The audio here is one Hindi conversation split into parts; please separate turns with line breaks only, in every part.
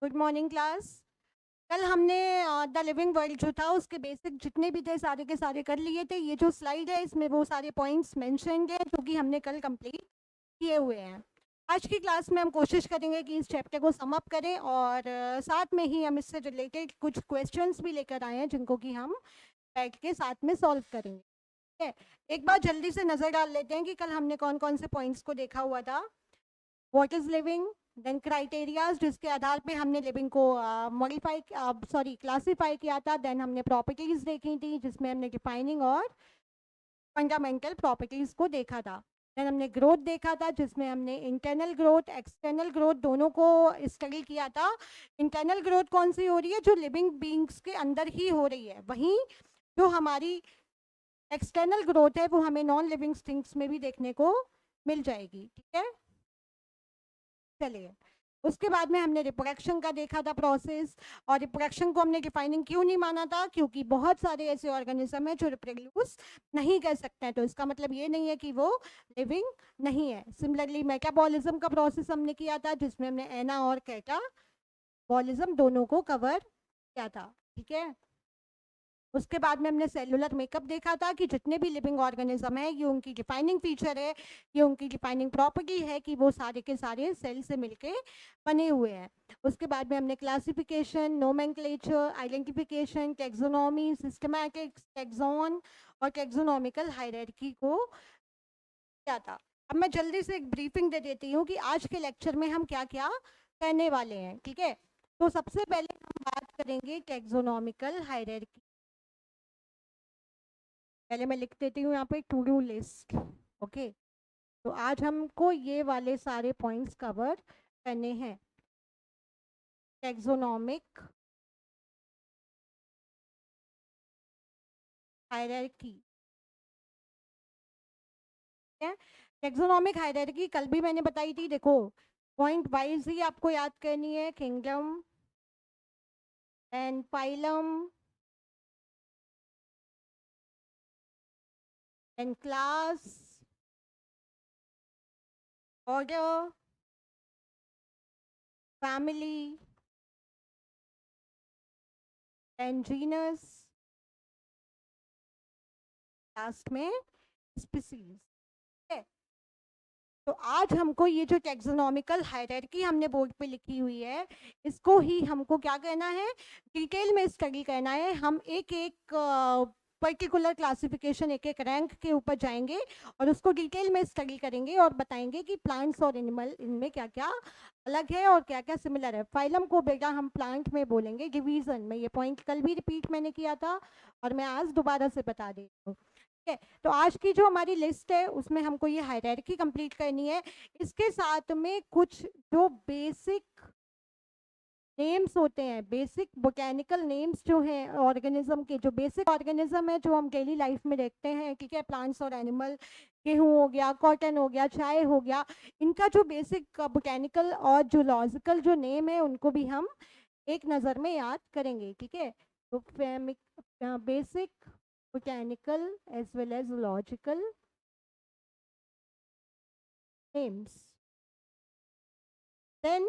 Good morning class. कल हमने द लिविंग वर्ल्ड जो था उसके बेसिक जितने भी थे सारे के सारे कर लिए थे। ये जो स्लाइड है इसमें वो सारे पॉइंट्स मेंशन्ड हैं जो कि हमने कल कंप्लीट किए हुए हैं। आज की क्लास में हम कोशिश करेंगे कि इस चैप्टर को सम अप करें और साथ में ही हम इससे रिलेटेड कुछ क्वेश्चंस भी लेकर आए हैं जिनको कि हम बैठ के साथ में सॉल्व करेंगे। ठीक है, एक बार जल्दी से नज़र डाल लेते हैं कि कल हमने कौन कौन से पॉइंट्स को देखा हुआ था। What is living, then criterias जिसके आधार पे हमने लिविंग को मॉडिफाई क्लासिफाई किया था। देन हमने प्रॉपर्टीज देखी थी जिसमें हमने डिफाइनिंग और फंडामेंटल प्रॉपर्टीज को देखा था। देन हमने ग्रोथ देखा था जिसमें हमने इंटरनल ग्रोथ एक्सटर्नल ग्रोथ दोनों को स्टडी किया था। इंटरनल ग्रोथ कौन सी हो रही है, जो लिविंग बींग्स के अंदर ही हो रही है। वहीं जो हमारी एक्सटर्नल ग्रोथ है वो हमें नॉन लिविंग थिंग्स में भी देखने को मिल जाएगी। ठीक है, चलिए। उसके बाद में हमने रिप्रोडक्शन का देखा था प्रोसेस। और रिप्रोडक्शन को हमने डिफाइनिंग क्यों नहीं माना था, क्योंकि बहुत सारे ऐसे ऑर्गेनिज्म हैं जो रिप्रोड्यूस नहीं कर सकते हैं, तो इसका मतलब ये नहीं है कि वो लिविंग नहीं है। सिमिलरली मेटाबॉलिज्म का प्रोसेस हमने किया था जिसमें हमने एना और कैटाबॉलिज्म दोनों को कवर किया था। ठीक है, उसके बाद में हमने सेलुलर मेकअप देखा था कि जितने भी लिविंग ऑर्गेनिज्म है ये उनकी डिफाइनिंग फीचर है, ये उनकी डिफाइनिंग प्रॉपर्टी है कि वो सारे के सारे सेल से मिलके बने हुए हैं। उसके बाद में हमने classification, nomenclature, identification, taxonomy, systematics, taxon और टेक्सोनॉमिकल हायरार्की को किया था। अब मैं जल्दी से एक ब्रीफिंग दे देती हूँ कि आज के लेक्चर में हम क्या क्या करने वाले हैं। ठीक है, तो सबसे पहले हम बात करेंगे टेक्सोनॉमिकल हायरार्की। पहले मैं लिख देती हूँ यहाँ पे टू डू लिस्ट। ओके, तो आज हमको ये वाले सारे पॉइंट्स कवर करने हैं। टेक्सोनॉमिक हायरार्की है। टेक्सोनॉमिक हायरार्की कल भी मैंने बताई थी। देखो, पॉइंट वाइज ही आपको याद करनी है। Kingdom and phylum and class, order, family and genus, last में स्पीसीज। तो आज हमको ये जो टेक्सोनॉमिकल हायरार्की हमने बोर्ड पे लिखी हुई है, इसको ही हमको क्या करना है, डिटेल में स्टडी करना है। हम एक एक पर्टिकुलर क्लासिफिकेशन, एक एक रैंक के ऊपर जाएंगे और उसको डिटेल में स्टडी करेंगे और बताएंगे कि प्लांट्स और एनिमल इनमें क्या क्या अलग है और क्या क्या सिमिलर है। फाइलम को बेटा हम प्लांट में बोलेंगे, डिवीजन में। ये पॉइंट कल भी रिपीट मैंने किया था और मैं आज दोबारा से बता देती हूँ। है, तो आज की जो हमारी लिस्ट है उसमें हमको ये हायरार्की कंप्लीट करनी है। इसके साथ में कुछ जो बेसिक नेम्स होते हैं, बेसिक बोटेनिकल नेम्स जो हैं ऑर्गेनिज्म के, जो बेसिक ऑर्गेनिज्म है जो हम डेली लाइफ में देखते हैं, ठीक है, प्लांट्स और एनिमल, गेहूं हो गया, कॉटन हो गया, चाय हो गया, इनका जो बेसिक बोटेनिकल और जूलॉजिकल जो नेम है उनको भी हम एक नज़र में याद करेंगे। ठीक है, तो basic botanical as well as zoological names। Then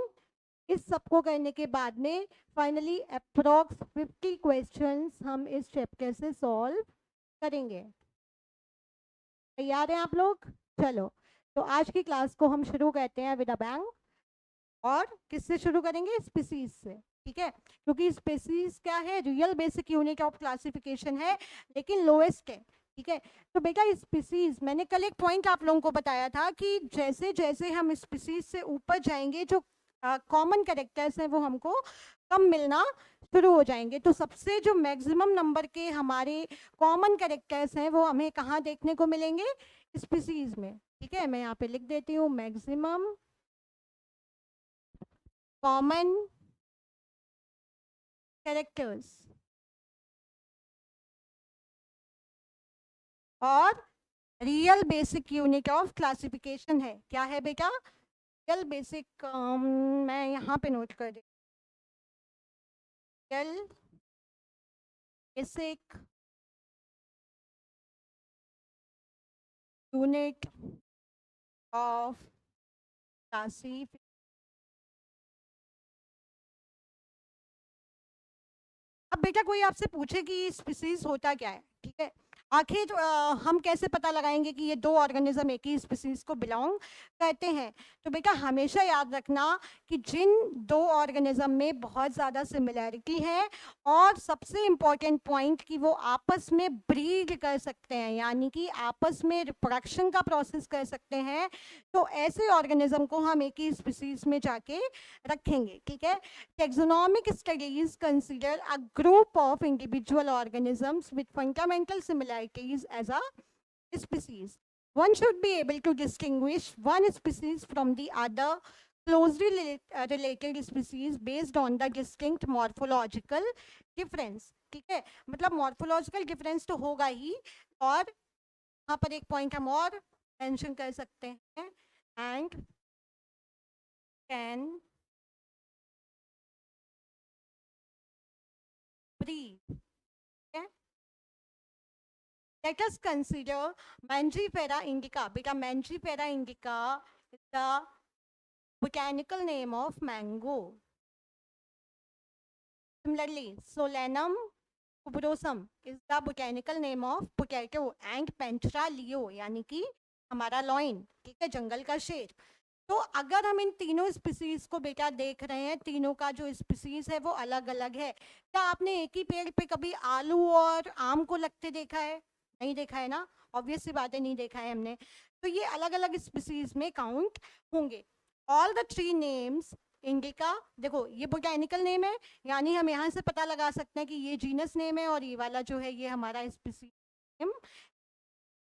इस सबको करने के बाद में फाइनली अप्रोक्स 50 क्वेश्चंस हम इस चैप्टर से सॉल्व करेंगे। तैयार हैं आप लोग? चलो, तो आज की क्लास को हम शुरू करते हैं विद अ बैंग। और किससे शुरू करेंगे? स्पीसीज से। ठीक है, क्योंकि स्पीसीज क्या है, real basic unit of classification है लेकिन लोएस्ट है। ठीक है, तो बेटा स्पीसीज, मैंने कल एक पॉइंट आप लोगों को बताया था कि जैसे जैसे हम स्पीसीज से ऊपर जाएंगे जो कॉमन कैरेक्टर्स हैं वो हमको कम मिलना शुरू हो जाएंगे। तो सबसे जो मैक्सिमम नंबर के हमारे कॉमन कैरेक्टर्स हैं वो हमें कहाँ देखने को मिलेंगे? स्पीसीज में। ठीक है, मैं यहाँ पे लिख देती हूँ मैक्सिमम कॉमन कैरेक्टर्स। और real basic unit of classification है, क्या है बेटा? रियल बेसिक, मैं यहाँ पे नोट कर दी, real basic unit of classification. अब बेटा कोई आपसे पूछे कि स्पीसीज होता क्या है, ठीक है, आखिर हम कैसे पता लगाएंगे कि ये दो ऑर्गेनिज्म एक ही स्पीसीज को बिलोंग करते हैं। तो बेटा हमेशा याद रखना कि जिन दो ऑर्गेनिज्म में बहुत ज़्यादा सिमिलैरिटी है और सबसे इम्पॉर्टेंट पॉइंट कि वो आपस में ब्रीड कर सकते हैं, यानी कि आपस में रिप्रोडक्शन का प्रोसेस कर सकते हैं, तो ऐसे ऑर्गेनिज्म को हम एक ही स्पीसीज में जाके रखेंगे, ठीक है। Taxonomic studies consider a group of individual organisms with fundamental similarities as a species. One should be able to distinguish one species from the other closely related species based on the distinct morphological difference. ठीक है, मतलब morphological difference तो होगा ही, और यहाँ पर एक point हम और mention कर सकते हैं, and can breed. Let us consider Mangifera indica. Beta, Mangifera indica is the botanical name of mango. Similarly, Solanum tuberosum is the botanical name of potato, and Panthera leo यानी कि हमारा लॉइन, ठीक है, जंगल का शेर। तो अगर हम इन तीनों स्पीसीज को बेटा देख रहे हैं, तीनों का जो स्पीसीज है वो अलग अलग है। क्या आपने एक ही पेड़ पे कभी आलू और आम को लगते देखा है? नहीं देखा है ना, ऑब्वियस सी बात है, नहीं देखा है हमने। तो ये अलग अलग स्पीसीज में काउंट होंगे। All the three names indica, देखो ये बोटैनिकल नेम है, यानी हम यहाँ से पता लगा सकते हैं कि ये जीनस नेम है और ये वाला जो है ये हमारा स्पीसीज नेम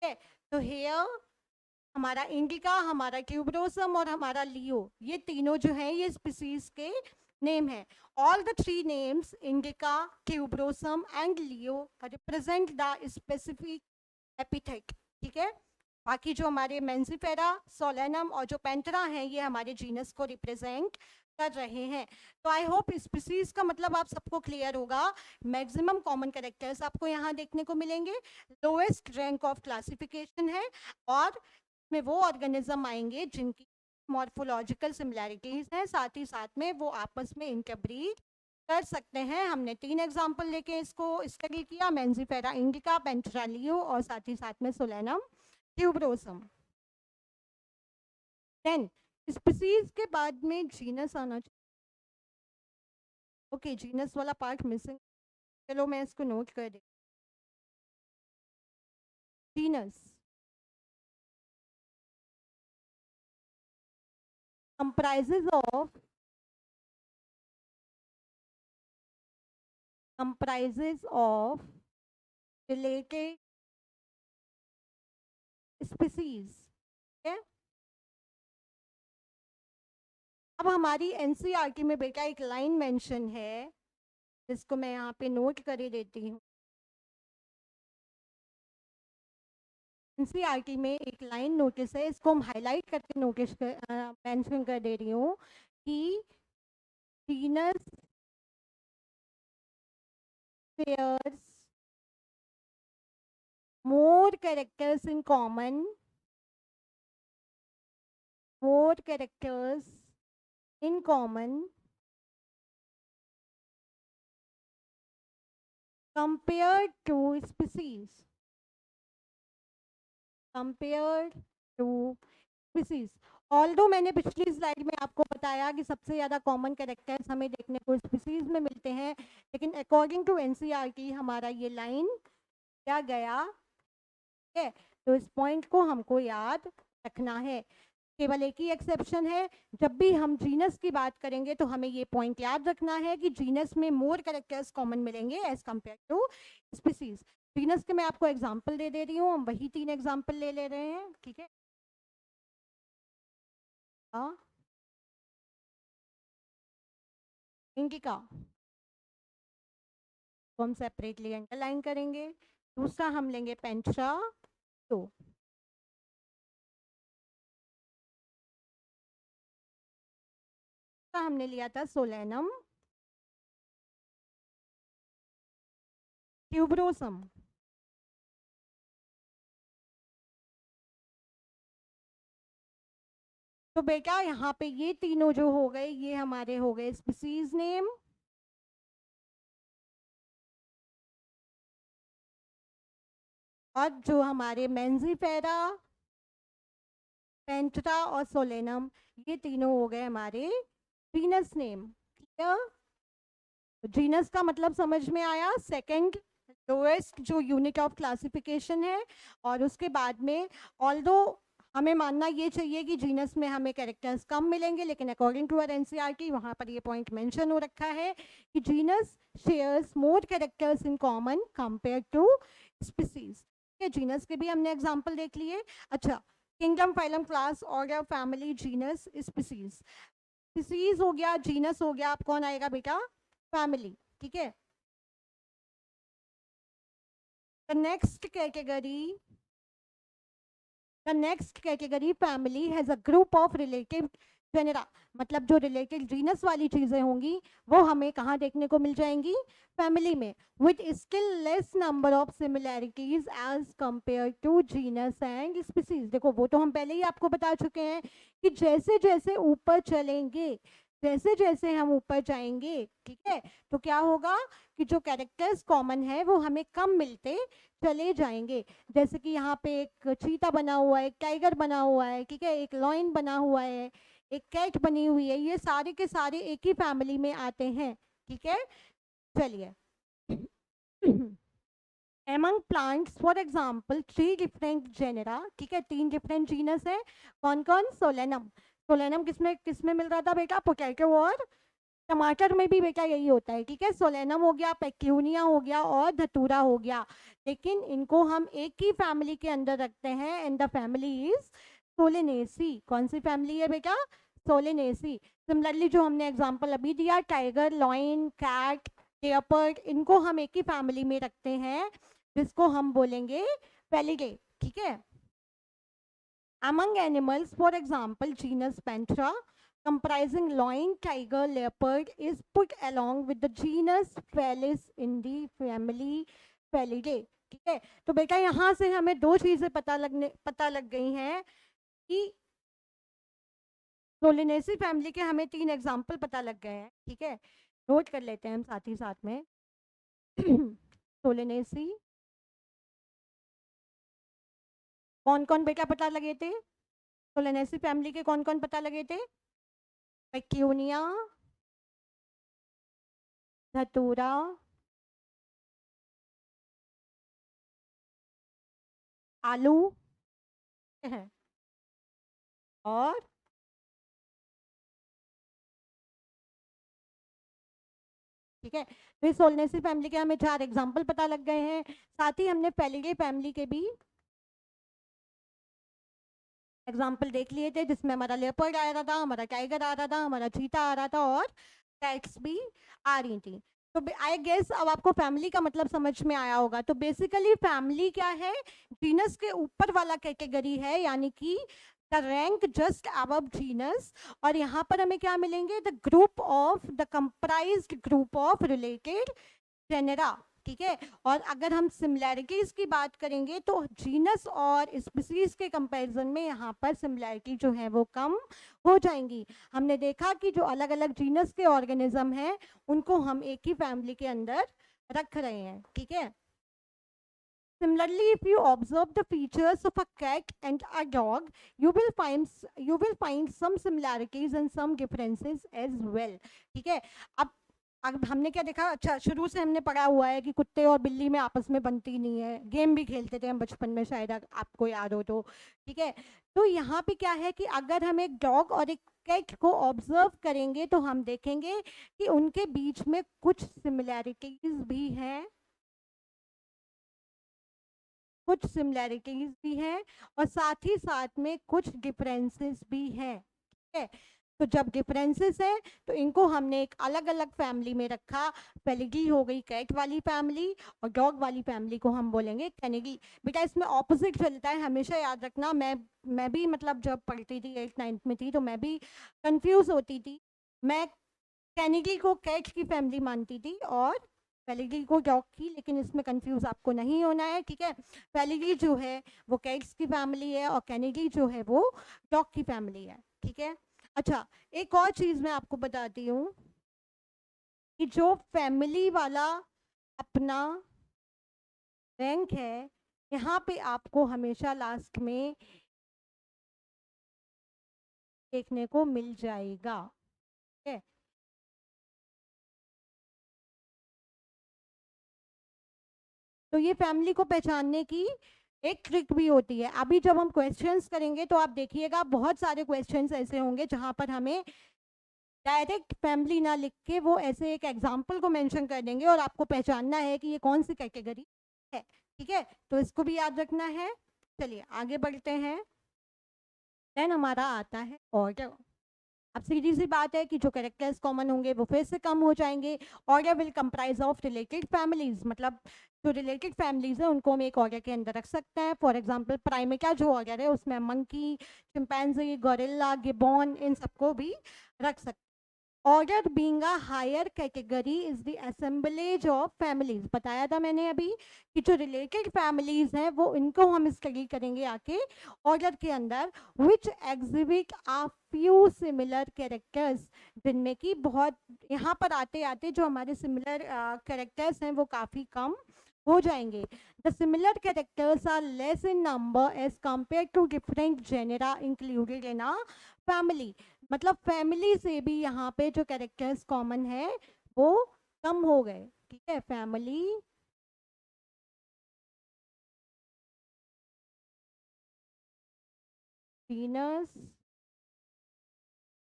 है। तो हेयर हमारा इंडिका, हमारा ट्यूबरोसम और हमारा लियो, ये तीनों जो हैं ये स्पीसीज के नेम है। All the three names indica, tuberosum and Leo represent the specific epithet, ठीक है। बाकी जो हमारे मेंजिफेरा, सोलेनम और जो पेंटरा हैं ये हमारे जीनस को रिप्रेजेंट कर रहे हैं। तो आई होप स्पीसीज का मतलब आप सबको क्लियर होगा। मैक्सिमम कॉमन कैरेक्टर्स आपको यहाँ देखने को मिलेंगे, लोएस्ट रैंक ऑफ क्लासिफिकेशन है, और में वो ऑर्गेनिज्म आएंगे जिनकी मॉर्फोलॉजिकल सिमिलैरिटीज हैं, साथ ही साथ में वो आपस में इंटरब्रीड कर सकते हैं। हमने 3 एग्जाम्पल लेके इसको स्टडी किया, मेंजिफेरा इंडिका, पेंथेरा लियो और साथ ही साथ में सोलेनम ट्यूबरोसम। देन स्पीसीज के बाद में जीनस आना चाहिए। ओके, जीनस वाला पार्ट मिसिंग, चलो मैं इसको नोट कर दे। Genus comprises of related species, okay? अब हमारी एनसीईआरटी में बेटा एक लाइन मेंशन है जिसको मैं यहाँ पे नोट कर ही देती हूँ। एनसीईआरटी में एक लाइन नोटिस है, इसको हम हाईलाइट करके नोटिस मेंशन कर दे रही हूँ कि genus shares more characters in common, more characters in common compared to species, compared to species। Although मैंने पिछली स्लाइड में आपको बताया कि सबसे ज़्यादा कॉमन कैरेक्टर्स हमें देखने को स्पीसीज में मिलते हैं, लेकिन अकॉर्डिंग टू एनसीईआरटी हमारा ये लाइन क्या गया है, तो इस पॉइंट को हमको याद रखना है। केवल एक ही एक्सेप्शन है, जब भी हम जीनस की बात करेंगे तो हमें ये पॉइंट याद रखना है कि जीनस में मोर कैरेक्टर्स कॉमन मिलेंगे as compare to species. Genus के मैं आपको एग्जांपल दे रही हूँ, हम वही 3 एग्जांपल ले रहे हैं, ठीक है। इंडिका को हम सेपरेटली अंडरलाइन करेंगे। दूसरा हम लेंगे पेंथेरा, तो हमने लिया था सोलेनम ट्यूबरोसम। तो बेटा यहाँ पे ये तीनों जो हो गए ये हमारे हो गए स्पीसीज नेम, और जो हमारे मेंजिफेरा, पेंट्रा और सोलेनम, ये तीनों हो गए हमारे जीनस नेम। क्लियर? जीनस का मतलब समझ में आया, सेकंड लोएस्ट जो यूनिट ऑफ क्लासिफिकेशन है। और उसके बाद में ऑल्दो हमें मानना ये चाहिए कि जीनस में हमें कैरेक्टर्स कम मिलेंगे, लेकिन अकॉर्डिंग टू आवर एनसीईआरटी वहाँ पर ये पॉइंट मेंशन हो रखा है कि genus shares more characters in common compare to species. Genus के भी हमने एग्जाम्पल देख लिए। अच्छा, kingdom, phylum, class, order, family, genus, species. Species हो गया, जीनस हो गया, आप कौन आएगा बेटा? फैमिली। ठीक है। The next category, the next category family has a group of relative genera. मतलब जो रिलेटेड जीनस वाली चीजें होंगी वो हमें कहाँ देखने को मिल जाएंगी? फैमिली में, with still less number of similarities as compare to genus and species. देखो वो तो हम पहले ही आपको बता चुके हैं कि जैसे जैसे ऊपर चलेंगे, जैसे जैसे हम ऊपर जाएंगे, ठीक है, तो क्या होगा कि जो कैरेक्टर्स कॉमन है वो हमें कम मिलते चले जाएंगे। जैसे कि यहाँ पे एक चीता बना हुआ है, एक टाइगर बना हुआ है, ठीक है, एक लॉयन बना हुआ है, एक कैट बनी हुई है, ये सारे के सारे एक ही फैमिली में आते हैं। ठीक है, चलिए। Among plants, for example, 3 different genera, ठीक है, 3 different जीनस है। कौन कौन? सोलेनम। सोलेनम किसमें किसमें मिल रहा था बेटा? पोटैटो और टमाटर में भी बेटा यही होता है। ठीक है, सोलेनम हो गया, पेक्यूनिया हो गया और धतूरा हो गया। लेकिन इनको हम एक ही फैमिली के अंदर रखते हैं and the family is Solanaceae. कौन सी फैमिली है बेटा? सोलेनेसी। सिमिलरली जो हमने एग्जांपल अभी दिया, टाइगर, लॉयन, कैट, लेपर्ड, इनको हम एक ही फैमिली में रखते हैं जिसको हम बोलेंगे फेलिडे। ठीक है। Among animals, for example, genus Panthera, comprising lion, tiger, leopard, is put along with the genus Felis in the family Felidae. ठीक है, तो बेटा यहाँ से हमें दो चीजें पता लग गई हैं कि सोलिनेसी फैमिली के हमें 3 एग्जाम्पल पता लग गए हैं। ठीक है, नोट कर लेते हैं हम साथ ही साथ में। सोलिनेसी कौन कौन बेटा पता लगे थे? सोलिनेसी फैमिली के कौन कौन पता लगे थे? पेक्यूनिया, धतूरा, आलू है और ठीक है, तो इस सोलनेसी फैमिली के हमें 4 एग्जाम्पल पता लग गए हैं। साथ ही हमने फेलिडे फैमिली के भी एग्जाम्पल देख लिए थे, जिसमें हमारा लेपर्ड आ रहा था, हमारा टाइगर आ रहा था, हमारा चीता आ रहा था और कैट्स भी आ रही थी। तो आई गेस अब आपको फैमिली का मतलब समझ में आया होगा। तो बेसिकली फैमिली क्या है? जीनस के ऊपर वाला कैटेगरी है, यानी कि the rank just above genus. और यहाँ पर हमें क्या मिलेंगे? The group of, the comprised group of related genera. ठीक है, और अगर हम सिमिलैरिटीज की बात करेंगे तो जीनस और स्पीसीज के कंपैरिजन में यहाँ पर सिमिलैरिटी जो है वो कम हो जाएंगी। हमने देखा कि जो अलग अलग जीनस के ऑर्गेनिज्म हैं उनको हम एक ही फैमिली के अंदर रख रहे हैं। ठीक है, similarly, if you observe the features of a cat and a dog, you will find some similarities and some differences as well. ठीक है, अब हमने क्या देखा? अच्छा, शुरू से हमने पढ़ा हुआ है कि कुत्ते और बिल्ली में आपस में बनती नहीं है। गेम भी खेलते थे हम बचपन में, शायद आपको याद हो तो। ठीक है, तो यहाँ पे क्या है कि अगर हम एक डॉग और एक कैट को ऑब्जर्व करेंगे तो हम देखेंगे कि उनके बीच में कुछ सिमिलैरिटीज भी हैं, कुछ सिमिलैरिटीज भी हैं और साथ ही साथ में कुछ डिफरेंसेस भी हैं। ठीक है, तो जब डिफरेंसेस है तो इनको हमने एक अलग अलग फैमिली में रखा। फेलिडी हो गई कैट वाली फैमिली और डॉग वाली फैमिली को हम बोलेंगे कैनिडी। बेटा इसमें ऑपोजिट चलता है, हमेशा याद रखना। मैं भी मतलब जब पढ़ती थी 8th 9th में थी तो मैं भी कंफ्यूज होती थी। मैं कैनिडी को कैट की फैमिली मानती थी और फेलिडी को डॉग की, लेकिन इसमें कंफ्यूज आपको नहीं होना है। ठीक है, फेलिडी जो है वो कैट्स की फैमिली है और कैनिडी जो है वो डॉग की फैमिली है। ठीक है, अच्छा, एक और चीज मैं आपको बताती हूँ कि जो फैमिली वाला अपना रैंक है यहाँ पे आपको हमेशा लास्ट में देखने को मिल जाएगा। ठीक है, तो ये फैमिली को पहचानने की एक ट्रिक भी होती है। अभी जब हम क्वेश्चंस करेंगे तो आप देखिएगा बहुत सारे क्वेश्चंस ऐसे होंगे जहां पर हमें डायरेक्ट फैमिली ना लिख के वो ऐसे एक एग्जाम्पल को मेंशन कर देंगे और आपको पहचानना है कि ये कौन सी कैटेगरी है। ठीक है, तो इसको भी याद रखना है। चलिए आगे बढ़ते हैं। देन हमारा आता है ऑर्डर। अब सीधी सी बात है कि जो कैरेक्टर्स कॉमन होंगे वो फिर से कम हो जाएंगे। Order will comprise of related families, मतलब जो रिलेटेड फैमिलीज है उनको हम एक ऑर्डर के अंदर रख सकते हैं। फॉर एग्जांपल प्राइमेटा जो ऑर्डर है उसमें मंकी, चिंपैंजी, गोरिल्ला, गिबॉन इन सबको भी रख सकते हैं। Order being a higher category is the assemblage of families, बताया था मैंने अभी कि जो रिलेटेड फैमिलीज हैं वो इनको हम स्टडी करेंगे आके ऑर्डर के अंदर, विच एग्जिबिट आ फ्यू सिमिलर कैरेक्टर्स, जिनमें कि बहुत यहाँ पर आते आते जो हमारे सिमिलर कैरेक्टर्स हैं वो काफ़ी कम हो जाएंगे। The similar characters are less in number as compare to different genera included in a family, मतलब फैमिली से भी यहाँ पे जो कैरेक्टर्स कॉमन है वो कम हो गए। ठीक है, फैमिली, जीनस,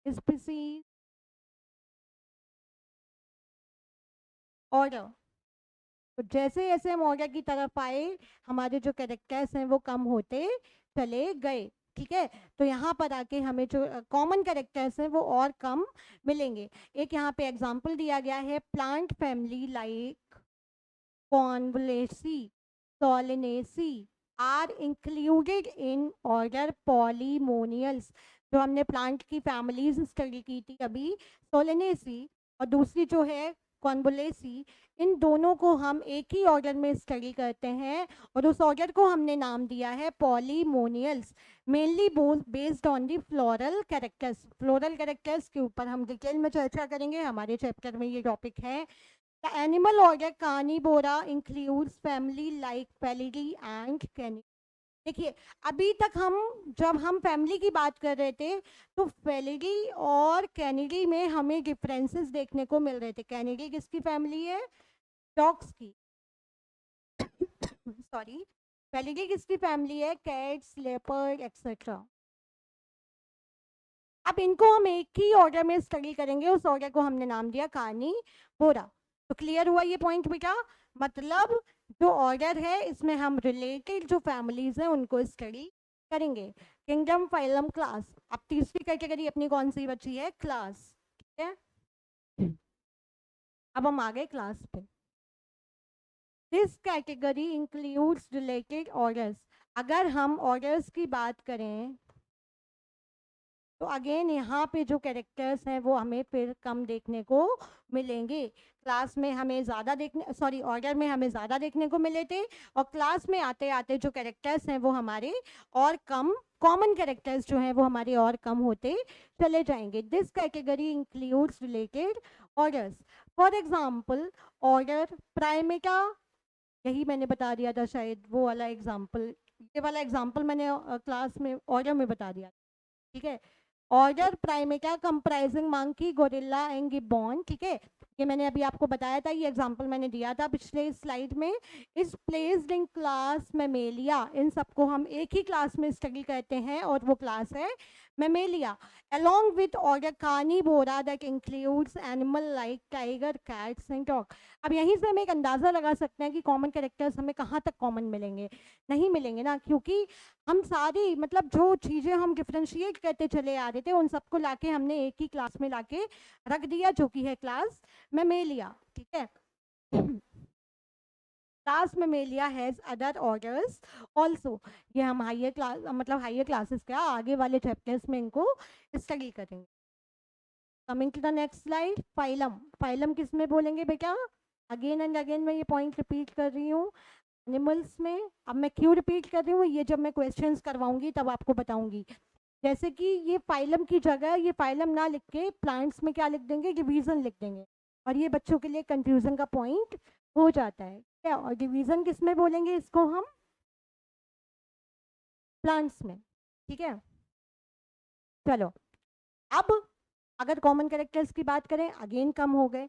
स्पीसीज, ऑर्डर। तो जैसे जैसे हम ऑर्डर की तरफ आए हमारे जो कैरेक्टर्स हैं वो कम होते चले गए। ठीक है, तो यहाँ पर आके हमें जो कॉमन कैरेक्टर्स हैं वो और कम मिलेंगे। एक यहाँ पे एग्जांपल दिया गया है, plant family like Convallaceae, Solanaceae are included in order Polynomials। जो हमने प्लांट की फैमिलीज स्टडी की थी अभी, Solanaceae और दूसरी जो है Convallaceae, इन दोनों को हम एक ही ऑर्डर में स्टडी करते हैं और उस ऑर्डर को हमने नाम दिया है Polemoniales, mainly based on the floral characters. Floral characters के ऊपर हम डिटेल में चर्चा करेंगे, हमारे चैप्टर में ये टॉपिक है। The animal order Carnivora includes family like Felidae and Canidae। देखिए, अभी तक हम जब हम फैमिली की बात कर रहे थे तो फेलिडी और कैनिडी में हमें डिफरेंसेस देखने को मिल रहे थे। कैनिडी किसकी फैमिली है? डॉग्स की। सॉरी, फेलिडी किसकी फैमिली है? Cats, leopard etcetera. अब इनको हम एक ही ऑर्डर में स्टडी करेंगे, उस ऑर्डर को हमने नाम दिया कार्निवोरा। तो क्लियर हुआ ये पॉइंट बेटा? मतलब जो ऑर्डर है इसमें हम रिलेटेड जो फैमिलीज हैं उनको स्टडी करेंगे। Kingdom, phylum, class. अब तीसरी कैटेगरी अपनी कौन सी बची है? क्लास। ठीक है, अब हम आ गए क्लास पे। This category includes related orders. अगर हम ऑर्डर्स की बात करें तो अगेन यहाँ पे जो कैरेक्टर्स हैं वो हमें फिर कम देखने को मिलेंगे। क्लास में हमें ज़्यादा देखने, सॉरी ऑर्डर में हमें ज़्यादा देखने को मिले थे और क्लास में आते आते जो कैरेक्टर्स हैं वो हमारे और कम, कॉमन कैरेक्टर्स जो हैं वो हमारे और कम होते चले जाएंगे। This category includes related orders. For example order Primata, यही मैंने बता दिया था शायद वो वाला एग्जाम्पल, ये वाला एग्जाम्पल मैंने क्लास में ऑर्डर में बता दिया। ठीक है, order primata comprising monkey, gorilla and gibbon. ठीक है, ये मैंने अभी आपको बताया था, ये एग्जांपल मैंने दिया था पिछले स्लाइड में। इस प्लेस्ड इन क्लास मेमेलिया, इन सबको हम एक ही क्लास में स्टडी करते हैं और वो क्लास है Mammalia. along with order carnivora that includes animal like tiger, cats and dog। अब यहीं से हम एक अंदाज़ा लगा सकते हैं कि कॉमन कैरेक्टर्स हमें कहाँ तक कॉमन मिलेंगे। नहीं मिलेंगे ना, क्योंकि हम सारी मतलब जो चीज़ें हम डिफ्रेंशिएट करते चले आ रहे थे उन सबको लाके हमने एक ही क्लास में लाके रख दिया जो कि है क्लास मेमेलिया। ठीक है, class mammalia has other orders also. ये हम हायर क्लास मतलब हायर क्लासेस का आगे वाले चैप्टर्स में इनको स्टडी करेंगे। Coming to the next slide, phylum. Phylum किस में बोलेंगे बेटा? अगेन एंड अगेन मैं ये पॉइंट रिपीट कर रही हूँ, एनिमल्स में। अब मैं क्यों रिपीट कर रही हूँ, ये जब मैं क्वेश्चंस करवाऊंगी तब आपको बताऊंगी। जैसे कि ये फाइलम की जगह ये फाइलम ना लिख के प्लांट्स में क्या लिख देंगे? डिवीजन लिख देंगे, और ये बच्चों के लिए कंफ्यूजन का पॉइंट हो जाता है। क्या, और डिवीजन किस में बोलेंगे इसको हम? प्लांट्स में, ठीक है। चलो अब अगर कॉमन कैरेक्टर्स की बात करें, अगेन कम हो गए।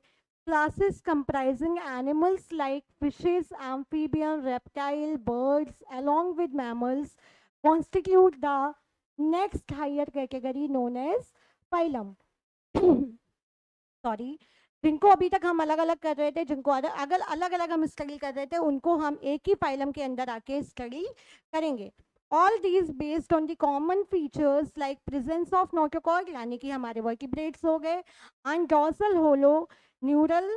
Classes comprising animals like fishes, amphibian, reptile, birds along with mammals constitute the next higher category known as phylum. Sorry, जिनको अभी तक हम अलग अलग कर रहे थे, जिनको अगर अलग अलग हम स्टडी कर रहे थे, उनको हम एक ही फाइलम के अंदर आके स्टडी करेंगे। All these based on the common features like presence of notochord, यानी कि हमारे वर्टिब्रेट्स हो गए, and dorsal hollow neural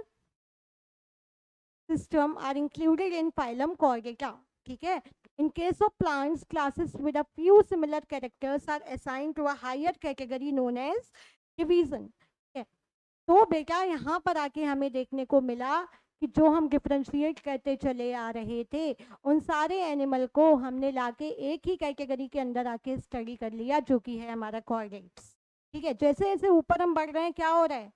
system are included in phylum chordata, ठीक है। In case of plants, classes with a few similar characters are assigned to a higher category known as division. तो बेटा यहाँ पर आके हमें देखने को मिला कि जो हम डिफ्रेंशिएट करते चले आ रहे थे, उन सारे एनिमल को हमने लाके एक ही कैटेगरी के अंदर आके स्टडी कर लिया, जो कि है हमारा कॉर्डेट्स, ठीक है। जैसे जैसे ऊपर हम बढ़ रहे हैं, क्या हो रहा है,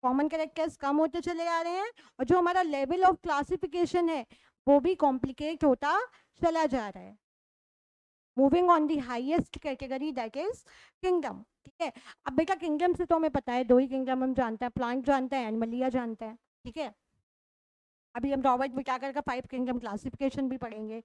कॉमन कैरेक्टर्स कम होते चले आ रहे हैं, और जो हमारा लेवल ऑफ क्लासिफिकेशन है वो भी कॉम्प्लिकेट होता चला जा रहा है। Moving on the highest category that is kingdom, ठीक है। अब बेटा किंगडम से तो हमें पता है, दो ही किंगडम हम जानते हैं, प्लांट जानते हैं, एनिमलिया जानते हैं, ठीक है। अभी हम रॉबर्ट विटाकर का 5 किंगडम क्लासिफिकेशन भी पढ़ेंगे।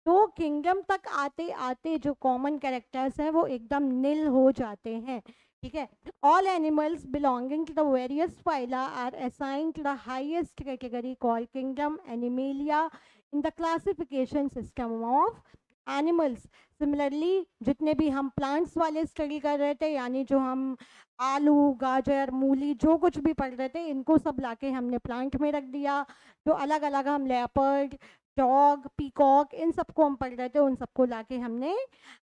तो किंगडम तक आते आते जो कॉमन कैरेक्टर्स हैं वो एकदम नील हो जाते हैं, ठीक है। All animals belonging to the various phyla are assigned to the highest category called kingdom animalia in the classification system of animals. Similarly जितने भी हम प्लांट्स वाले स्टडी कर रहे थे, यानी जो हम आलू, गाजर, मूली जो कुछ भी पढ़ रहे थे, इनको सब लाके हमने प्लांट में रख दिया। जो अलग अलग हम लेपर्ड, डॉग, पीकॉक, इन सबको हम पढ़ रहे थे, उन सबको लाके हमने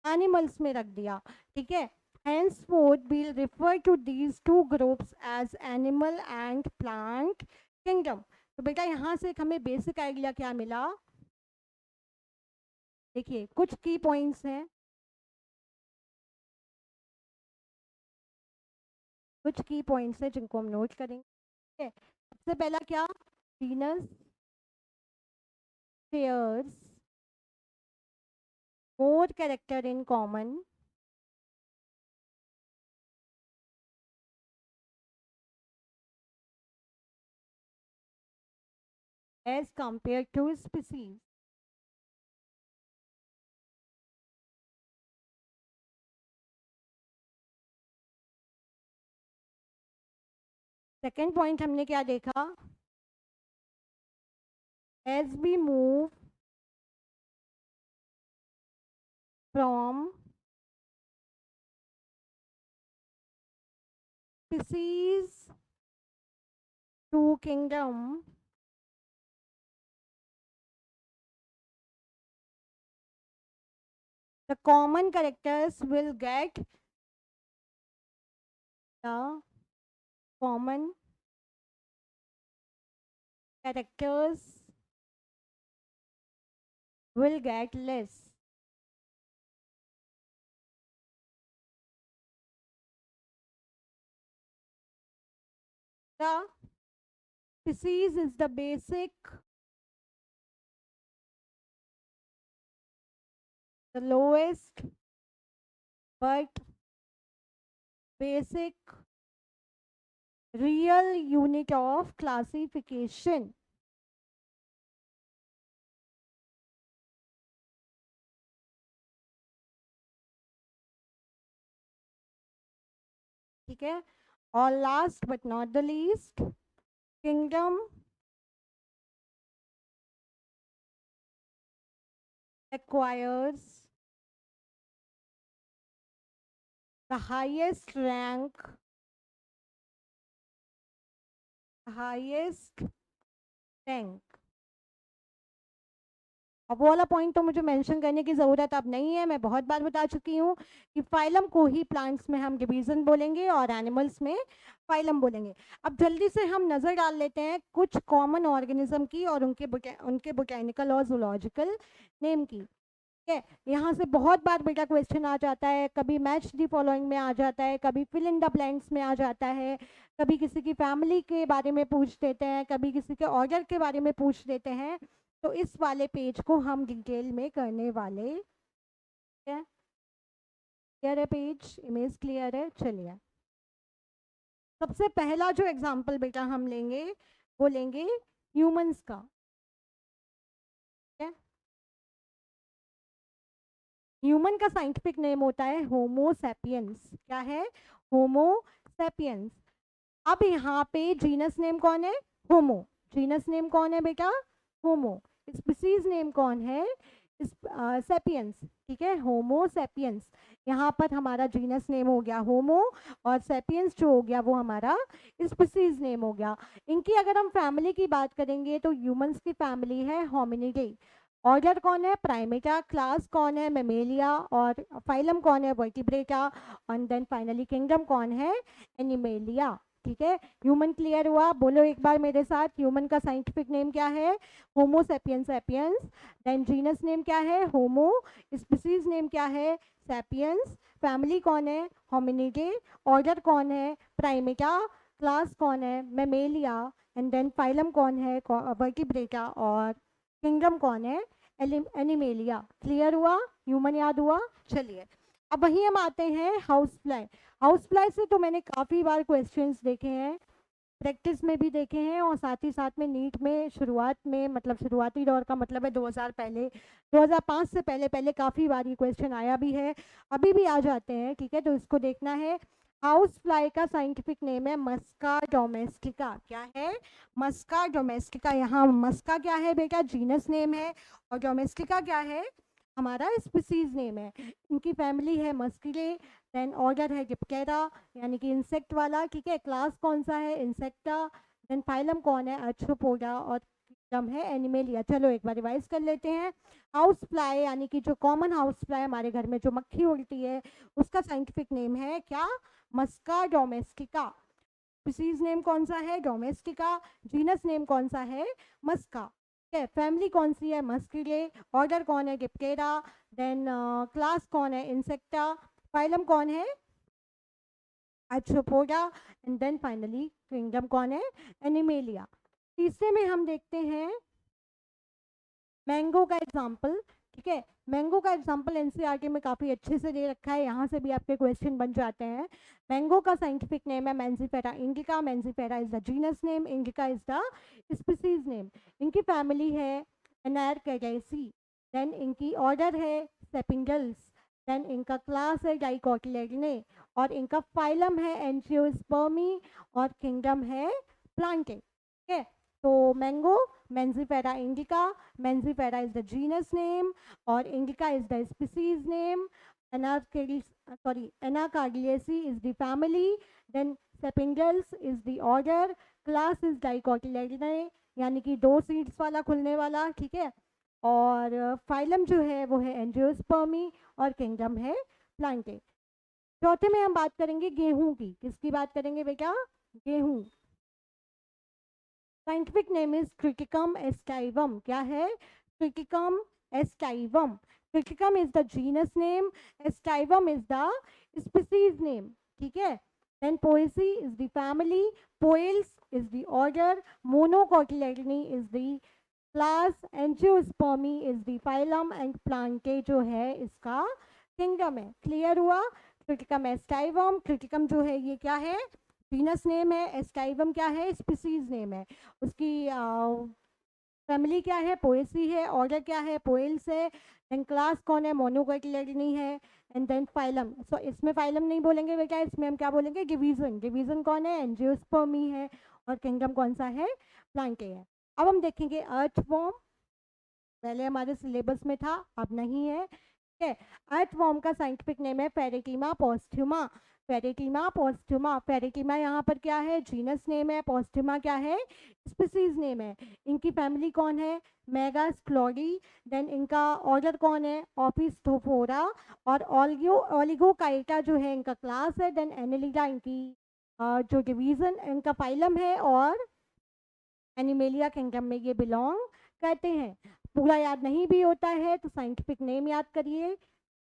एनिमल्स में रख दिया, ठीक है। Henceforth we'll refer to these two groups as animal and plant kingdom. तो बेटा यहाँ से एक हमें बेसिक आइडिया क्या मिला, देखिए कुछ की पॉइंट्स हैं, कुछ की पॉइंट्स हैं जिनको हम नोट करेंगे। सबसे पहला क्या, genus shares more character in common as compared to species. Second point हमने क्या देखा, as we move from species to kingdom, the common characters will get the common characters will get less. The species is the basic, the lowest but basic real unit of classification. ठीक है। और last but not the least, kingdom acquires the highest rank, highest rank. अब वो वाला पॉइंट तो मुझे मेंशन करने की ज़रूरत अब नहीं है, मैं बहुत बार बता चुकी हूँ कि फाइलम को ही प्लांट्स में हम डिवीजन बोलेंगे और एनिमल्स में फाइलम बोलेंगे। अब जल्दी से हम नज़र डाल लेते हैं कुछ कॉमन ऑर्गेनिज्म की और उनके बोटैनिकल और जूलॉजिकल नेम की, ठीक है। यहाँ से बहुत बार बेटा क्वेश्चन आ जाता है, कभी मैच दी फॉलोइंग में आ जाता है, कभी फिल इन द ब्लैंक्स में आ जाता है, कभी किसी की फैमिली के बारे में पूछ देते हैं, कभी किसी के ऑर्डर के बारे में पूछ देते हैं। तो इस वाले पेज को हम डिटेल में करने वाले है, क्लियर है पेज, इमेज क्लियर है। चलिए सबसे पहला जो एग्जाम्पल बेटा हम लेंगे वो लेंगे ह्यूमंस का। ह्यूमन का साइंटिफिक नेम होता है होमो सैपियंस। क्या है? Homo sapiens. अब यहाँ पे जीनस नेम कौन है? होमो। जीनस नेम कौन है बेटा? होमो। स्पीसीज नेम कौन है? सेपियंस। ठीक है, होमो सेपियंस। यहाँ पर हमारा जीनस नेम हो गया होमो और सेपियंस जो हो गया वो हमारा स्पीसीज नेम हो गया। इनकी अगर हम फैमिली की बात करेंगे तो ह्यूमंस की फैमिली है होमिनिडे। ऑर्डर कौन है? प्राइमेटा। क्लास कौन है? मेमेलिया। और फाइलम कौन है? Vertebrata. And then finally kingdom कौन है? एनिमेलिया। ठीक है, ह्यूमन क्लियर हुआ? बोलो एक बार मेरे साथ, ह्यूमन का साइंटिफिक नेम क्या है? Homo sapiens sapiens. Then genus name क्या है? होमो। स्पीसीज नेम क्या है? सेपियंस। फैमिली कौन है? होमिनिडे। ऑर्डर कौन है? प्राइमेटा। क्लास कौन है? मेमेलिया। एंड देन फाइलम कौन है? वर्टिब्रेटा। और किंगडम कौन है? एनिमेलिया। क्लियर हुआ? ह्यूमन याद हुआ? चलिए अब वहीं हम आते हैं हाउस फ्लाई। हाउस फ्लाई से तो मैंने काफ़ी बार क्वेश्चंस देखे हैं, प्रैक्टिस में भी देखे हैं, और साथ ही साथ में नीट में शुरुआत में, मतलब शुरुआती दौर का मतलब है 2000 पहले, 2005 से पहले पहले काफ़ी बार ये क्वेश्चन आया भी है, अभी भी आ जाते हैं। ठीक है, तो इसको देखना है। हाउस फ्लाई का साइंटिफिक नेम है मस्का डोमेस्टिका। क्या है? मस्का डोमेस्टिका। यहाँ मस्का क्या है बेटा? जीनस नेम है, और डोमेस्टिका क्या है? हमारा स्पीसीज नेम है। इनकी फैमिली है मस्किले। देन ऑर्डर है डिप्टेरा, यानी कि इंसेक्ट वाला। ठीक है, क्लास कौन सा है? इंसेक्टा। देन फाइलम कौन है? आर्थ्रोपोडा। और किंगडम है एनिमेलिया। चलो एक बार रिवाइज कर लेते हैं। हाउस फ्लाई यानी कि जो कॉमन हाउस फ्लाई हमारे घर में जो मक्खी उड़ती है, उसका साइंटिफिक नेम है क्या? मस्का डोमेस्टिका। स्पीसीज नेम कौन सा है? डोमेस्टिका। जीनस नेम कौन सा है? मस्का। ठीक है, फैमिली कौन सी है? मस्किले। ऑर्डर कौन है? डिप्टेरा। देन क्लास कौन है? इंसेक्टा। फाइलम कौन है? Arthropoda. And then finally kingdom कौन है? एनिमेलिया। तीसरे में हम देखते हैं मैंगो का एग्जाम्पल। ठीक है, मैंगो का एग्जाम्पल एनसीईआरटी में काफ़ी अच्छे से दे रखा है, यहाँ से भी आपके क्वेश्चन बन जाते हैं। मैंगो का साइंटिफिक नेम है Mangifera indica. Mangifera is the genus name, indica is the species name. इनकी फैमिली है एनारकेडेसी। देन इनकी ऑर्डर है सेपिंडल्स। देन इनका क्लास है डाइकोटिलेडने। और इनका फाइलम है एंजियोस्पर्मी। और किंगडम है प्लांटे। ठीक है, तो mango, mangifera indica, mangifera is the genus name और indica is the species name. Anacardiaceae is the family, then Sapindales is the order, class is Dicotyledonei यानी कि 2 सीड्स वाला खुलने वाला। ठीक है, और फाइलम जो है वो है एंजियोस्पर्मी और किंगडम है प्लांटे। चौथे में हम बात करेंगे गेहूं की। किसकी बात करेंगे बेटा? गेहूं। Scientific name is triticum aestivum. क्या है? Triticum aestivum. Triticum is the genus name, aestivum is the species name. ठीक है, then poaceae is the family, poales is the order, monocotyledonae is the class, angiospermae is the phylum and plantae जो है इसका किंगडम है। क्लियर हुआ? ट्रिटिकम एस्टाइवम, ट्रिटिकम जो है ये क्या है? जीनस नेम है। एस्टाइवम क्या है? स्पीसीज नेम है। उसकी फैमिली क्या है? पोएसी है। ऑर्डर क्या है? पोएल्स है। देन क्लास कौन है? मोनोकोटिलेडनी है। एंड देन फाइलम, सो इसमें फाइलम नहीं बोलेंगे बेटा, इसमें हम क्या बोलेंगे? डिवीजन। डिवीजन कौन है? एंजियोस्पर्मी है। और किंगडम कौन सा है? प्लांटे है। अब हम देखेंगे अर्थवॉर्म। पहले हमारे सिलेबस में था, अब नहीं है। ठीक है, अर्थवॉर्म का साइंटिफिक नेम है फेरेटीमा पोस्ट्यूमा। फेरेटीमा पोस्ट्यूमा। फेरेटीमा यहाँ पर क्या है? जीनस नेम है। पोस्ट्यूमा क्या है? स्पीसीज नेम है। इनकी फैमिली कौन है? मेगास्क्लोडी। देन इनका ऑर्डर कौन है? ऑपिस्थोफोरा। और ओलिगोकाइटा जो है इनका क्लास है। देन एनिलिडा इनकी जो डिवीजन, इनका फाइलम है। और एनिमेलिया किंगडम में ये बिलोंग करते हैं। पूरा याद नहीं भी होता है तो साइंटिफिक नेम याद करिए,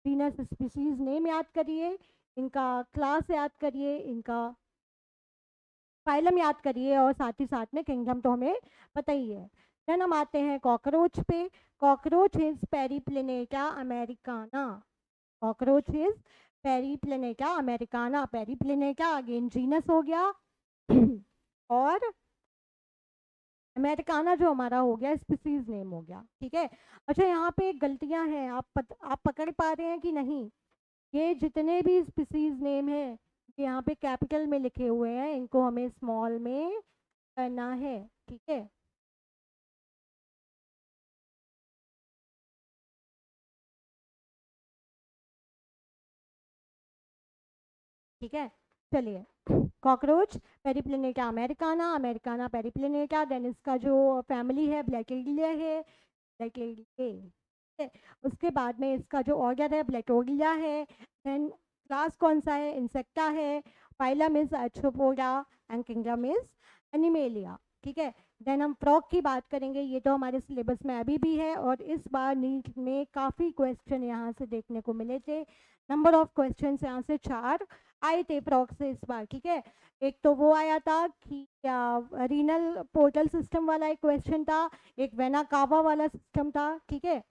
जीनस स्पीसीज नेम याद करिए, इनका क्लास याद करिए, इनका फाइलम याद करिए, और साथ ही साथ में किंगडम तो हमें पता ही है। देन हम आते हैं कॉकरोच पे। Cockroach is periplaneta americana. Cockroach is periplaneta americana. Periplaneta again genus हो गया और अमेरिकाना जो हमारा हो गया स्पीसीज नेम हो गया। ठीक है। अच्छा, यहाँ पे गलतियां हैं, आप पकड़ पा रहे हैं कि नहीं? ये जितने भी स्पीसीज नेम है यहाँ पे कैपिटल में लिखे हुए हैं, इनको हमें स्मॉल में करना है। ठीक है। ठीक है, चलिए। कॉकरोच पेरिप्लेनेटा अमेरिकाना, अमेरिकाना पेरिप्लेनेटा, देन इसका जो फैमिली है ब्लैकेरिया है, ब्लैकेरिया। उसके बाद में इसका जो ऑर्डर है ब्लैटोरिया है। देन क्लास कौन सा है? इंसेक्टा है। Phylum is arthropoda and kingdom is animalia. ठीक है। देन हम फ्रॉग की बात करेंगे, ये तो हमारे सिलेबस में अभी भी है और इस बार नीट में काफ़ी क्वेश्चन यहाँ से देखने को मिले थे। नंबर ऑफ क्वेश्चन यहाँ से 4 आए थे फ्रॉग से इस बार। ठीक है। एक तो वो आया था कि क्या रीनल पोर्टल सिस्टम वाला एक क्वेश्चन था, एक वेना कावा वाला सिस्टम था। ठीक है,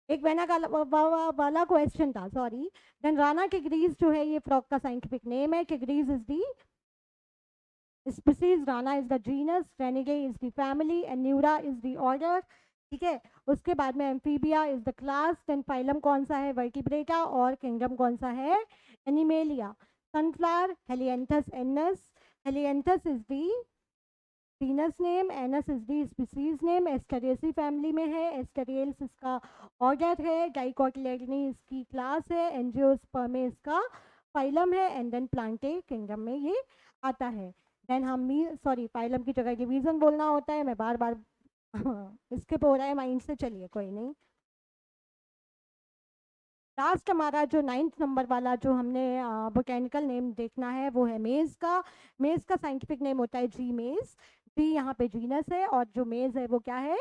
एक वेना कावा वाला क्वेश्चन था, सॉरी। देन राना टिग्रीज जो है ये फ्रॉग का साइंटिफिक नेम है। Tigris is the species, rana is the genus, Ranidae is the family and Neura is the order। ठीक है। उसके बाद में amphibia is the class, then phylum कौन सा है? वर्टिब्रेटा, और किंगडम कौन सा है? Animalia. Sunflower helianthus annuus, helianthus is the genus name, annuus is the species name. Asteraceae family में है, एस्टेरियल्स इसका ऑर्डर है, डाइकोटिलेडनी इसकी क्लास है, एंजियोस्पर्म इसका फाइलम है, एंड देन प्लांटे किंगडम में ये आता है। देन हम सॉरी फाइलम की जगह डिवीजन बोलना होता है, मैं बार बार स्किप हो रहा है माइंड से, चलिए कोई नहीं। लास्ट हमारा जो 9th नंबर वाला जो हमने बोटेनिकल नेम देखना है वो है मेज का। मेज का साइंटिफिक नेम होता है जी मेज। जी यहाँ पे जीनस है और जो मेज है वो क्या है?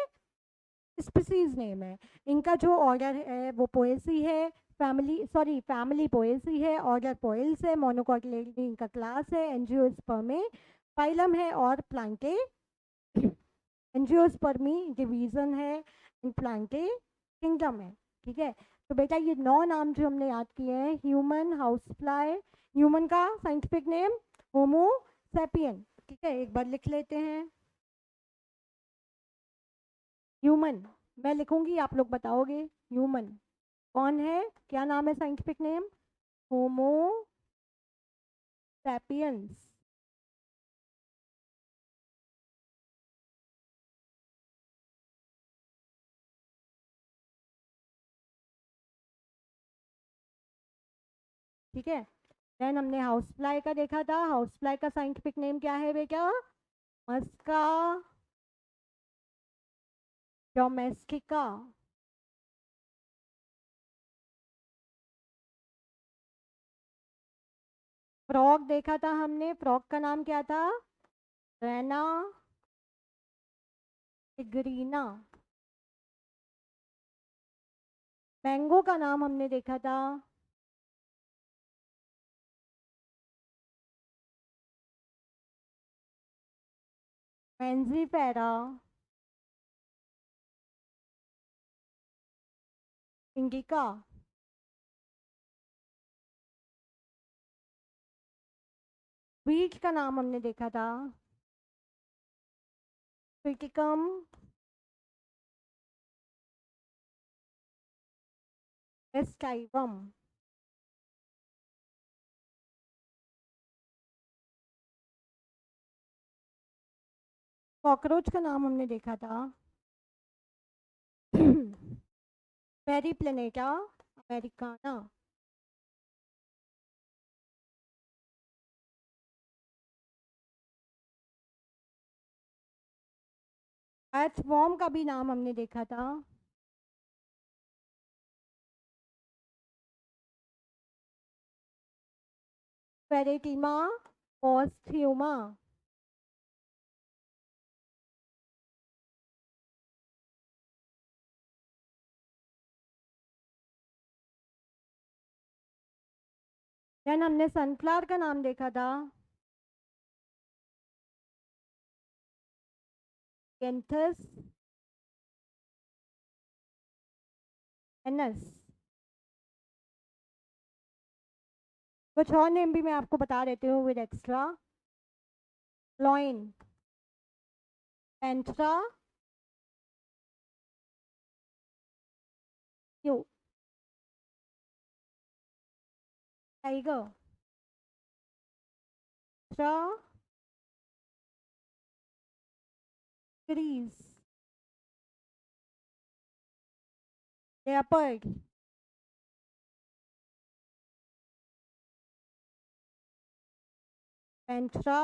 स्पीसीज नेम है। इनका जो ऑर्डर है वो पोएसी है, फैमिली पोएसी है, ऑर्डर पोइल्स है, मोनोकॉटिलेडनी इनका क्लास है, एंजियोस्पर्मे फाइलम है, और प्लांटे एंजियोस्पर्मी डिवीजन है, इन प्लांटे किंगडम है। ठीक है। तो बेटा ये 9 नाम जो हमने याद किए हैं, ह्यूमन, हाउस फ्लाई, ह्यूमन का साइंटिफिक नेम होमो सैपियन। ठीक है, एक बार लिख लेते हैं ह्यूमन। मैं लिखूंगी, आप लोग बताओगे ह्यूमन कौन है, क्या नाम है साइंटिफिक नेम? Homo sapiens. ठीक है। देन हमने हाउस फ्लाई का देखा था, हाउस फ्लाई का साइंटिफिक नेम क्या है बेटा? मस्का डोमेस्टिका। फ्रॉग देखा था हमने, फ्रॉग का नाम क्या था? रेना टिग्रीना। मैंगो का नाम हमने देखा था मैंजीफेरा इंडिका। बीट का नाम हमने देखा था पिटिकम एस्टाइवम। कॉकरोच का नाम हमने देखा था पेरीप्लेनेटा अमेरिकाना। एर्थवॉर्म का भी नाम हमने देखा था पेरेटिमा पोस्ट्यूमा। देन हमने सनफ्लावर का नाम देखा था कैंथस एनस। कुछ और नेम भी मैं आपको बता देती हूँ विद एक्स्ट्रा। लॉइन, पेंट्रा, क्यू, टाइगर, ट्रा, क्रीज, लेपर्ड, पेंट्रा,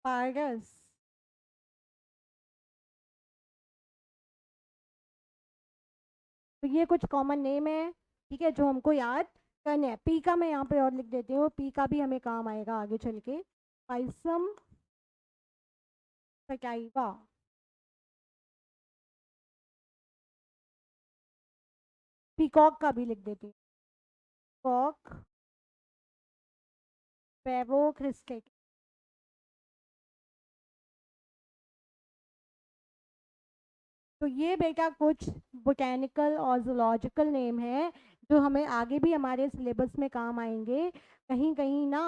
पारस। तो ये कुछ कॉमन नेम है, ठीक है, जो हमको याद करने हैं। पी का मैं यहाँ पे और लिख देती हूँ, पी का भी हमें काम आएगा आगे चल के। पाइसम, सटाइवा, पीकॉक का भी लिख देती हूँ। कॉक, पेवो, क्रिस्टेट। तो ये बेटा कुछ बोटेनिकल और जूलॉजिकल नेम है जो हमें आगे भी हमारे सिलेबस में काम आएंगे। कहीं कहीं ना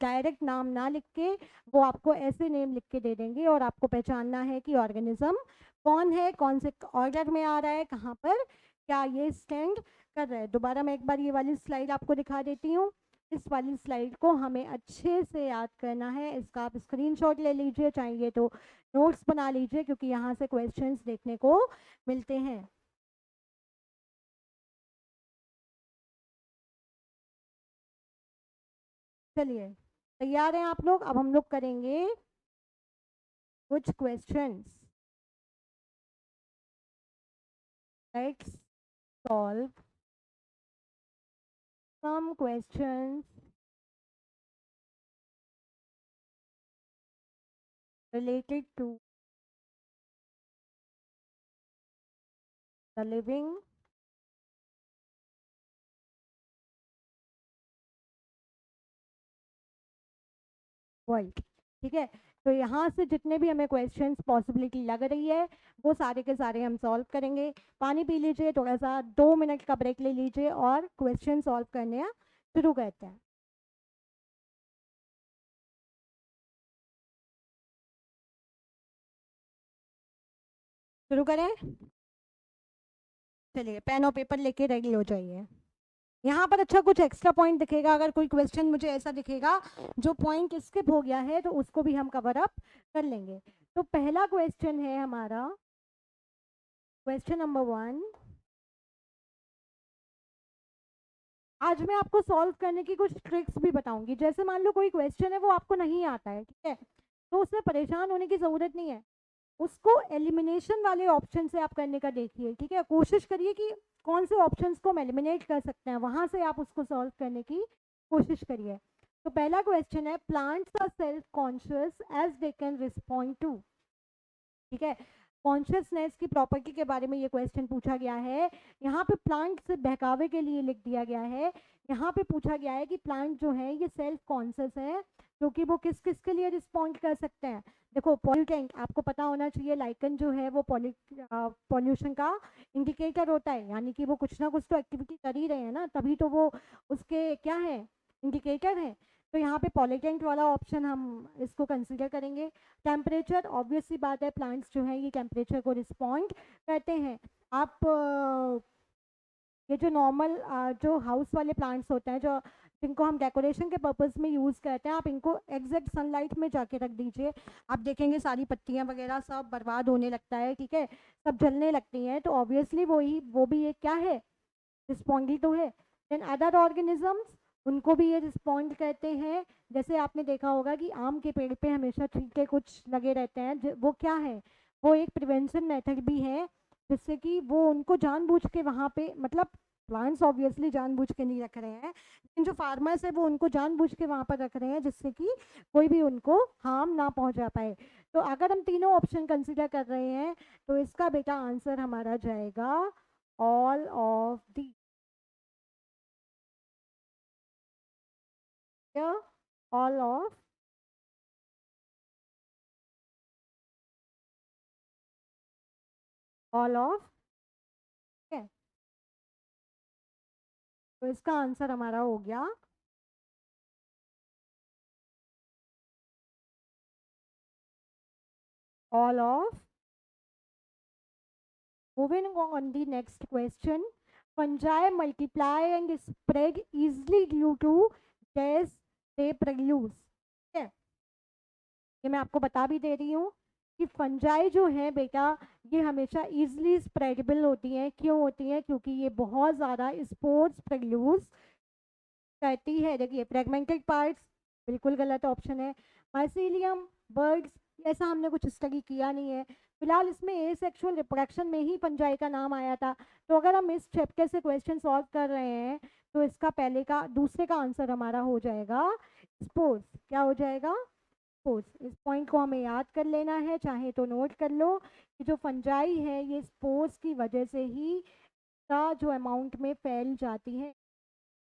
डायरेक्ट नाम ना लिख के वो आपको ऐसे नेम लिख के दे देंगे और आपको पहचानना है कि ऑर्गेनिज्म कौन है, कौन से ऑर्डर में आ रहा है, कहाँ पर क्या ये स्टैंड कर रहा है। दोबारा मैं एक बार ये वाली स्लाइड आपको दिखा देती हूँ। इस वाली स्लाइड को हमें अच्छे से याद करना है। इसका आप स्क्रीनशॉट ले लीजिए, चाहिए तो नोट्स बना लीजिए, क्योंकि यहाँ से क्वेश्चंस देखने को मिलते हैं। चलिए, तैयार हैं आप लोग? अब हम लोग करेंगे कुछ questions. Let's solve some questions related to the living world. ठीक है, तो यहाँ से जितने भी हमें क्वेश्चंस पॉसिबिलिटी लग रही है वो सारे के सारे हम सॉल्व करेंगे। पानी पी लीजिए, थोड़ा सा 2 मिनट का ब्रेक ले लीजिए और क्वेश्चन सॉल्व करने शुरू करते हैं। शुरू करें? चलिए, पेन और पेपर लेके रेडी हो जाइए। यहाँ पर अच्छा कुछ एक्स्ट्रा पॉइंट दिखेगा, अगर कोई क्वेश्चन मुझे ऐसा दिखेगा जो पॉइंट स्किप हो गया है तो उसको भी हम कवर अप कर लेंगे। तो पहला क्वेश्चन है हमारा, क्वेश्चन नंबर 1। आज मैं आपको सॉल्व करने की कुछ ट्रिक्स भी बताऊंगी। जैसे मान लो कोई क्वेश्चन है वो आपको नहीं आता है, ठीक है, तो उसमें परेशान होने की ज़रूरत नहीं है। उसको एलिमिनेशन वाले ऑप्शन से आप करने का देखिए, ठीक है। कोशिश करिए कि कौन से ऑप्शंस को हम एलिमिनेट कर सकते हैं, वहां से आप उसको सॉल्व करने की कोशिश करिए। तो पहला क्वेश्चन है, plants are self conscious as they can respond to. ठीक है, कॉन्शियसनेस की प्रॉपर्टी के बारे में ये क्वेश्चन पूछा गया है। यहाँ पे प्लांट से बहकावे के लिए लिख दिया गया है। यहाँ पे पूछा गया है कि प्लांट जो है ये सेल्फ कॉन्शियस है, क्योंकि वो किस किस के लिए रिस्पॉन्ड कर सकते हैं। देखो, पॉल्यूटेंट आपको पता होना चाहिए, लाइकन जो है वो पॉल्यूशन का इंडिकेटर होता है, यानी कि वो कुछ ना कुछ तो एक्टिविटी कर ही रहे हैं ना, तभी तो वो उसके क्या है, इंडिकेटर है। तो यहाँ पे पॉल्यूटेंट वाला ऑप्शन हम इसको कंसिडर करेंगे। टेम्परेचर, ऑब्वियस सी बात है, प्लांट्स जो है ये टेम्परेचर को रिस्पॉन्ड करते हैं। आप ये जो नॉर्मल जो हाउस वाले प्लांट्स होते हैं, जो जिनको हम डेकोरेशन के पर्पस में यूज़ करते हैं, आप इनको एग्जैक्ट सनलाइट में जाके रख दीजिए, आप देखेंगे सारी पत्तियां वगैरह सब बर्बाद होने लगता है, ठीक है, सब जलने लगती हैं। तो ऑब्वियसली वो भी एक क्या है, रिस्पॉन्डी तो है। देन अदर ऑर्गेनिजम्स, उनको भी ये रिस्पॉन्ड करते हैं। जैसे आपने देखा होगा कि आम के पेड़ पे हमेशा छींटे कुछ लगे रहते हैं, वो क्या है, वो एक प्रिवेंशन मेथड भी है, जिससे कि वो उनको जानबूझ के वहाँ पे, मतलब प्लांट्स ऑब्वियसली जानबूझ के नहीं रख रहे हैं, लेकिन जो फार्मर्स है वो उनको जानबूझ के वहाँ पर रख रहे हैं, जिससे कि कोई भी उनको हार्म ना पहुँचा पाए। तो अगर हम तीनों ऑप्शन कंसिडर कर रहे हैं तो इसका बेटा आंसर हमारा जाएगा all of the. All of, all of, ठीक है। तो इसका आंसर हमारा हो गया all of. Moving on the next question. Fungi multiply and spread easily due to gas they produce. ठीक है, ये मैं आपको बता भी दे रही हूँ कि फंजाई जो है बेटा ये हमेशा इजीली स्प्रेडेबल होती हैं। क्यों होती हैं? क्योंकि ये बहुत ज़्यादा स्पोर्स प्रोड्यूस करती है। देखिए फ्रेगमेंटेड पार्ट्स बिल्कुल गलत ऑप्शन है। माइसीलियम, बर्ड्स, ऐसा हमने कुछ स्टडी किया नहीं है। फिलहाल इसमें एसेक्सुअल रिप्रोडक्शन में ही फंजाई का नाम आया था। तो अगर हम इस चैप्टर से क्वेश्चन सॉल्व कर रहे हैं तो इसका पहले का दूसरे का आंसर हमारा हो जाएगा स्पोर्स। क्या हो जाएगा? स्पोर्स। इस पॉइंट को हमें याद कर लेना है, चाहे तो नोट कर लो कि जो फंजाई है ये स्पोर्स की वजह से ही का जो अमाउंट में फैल जाती है,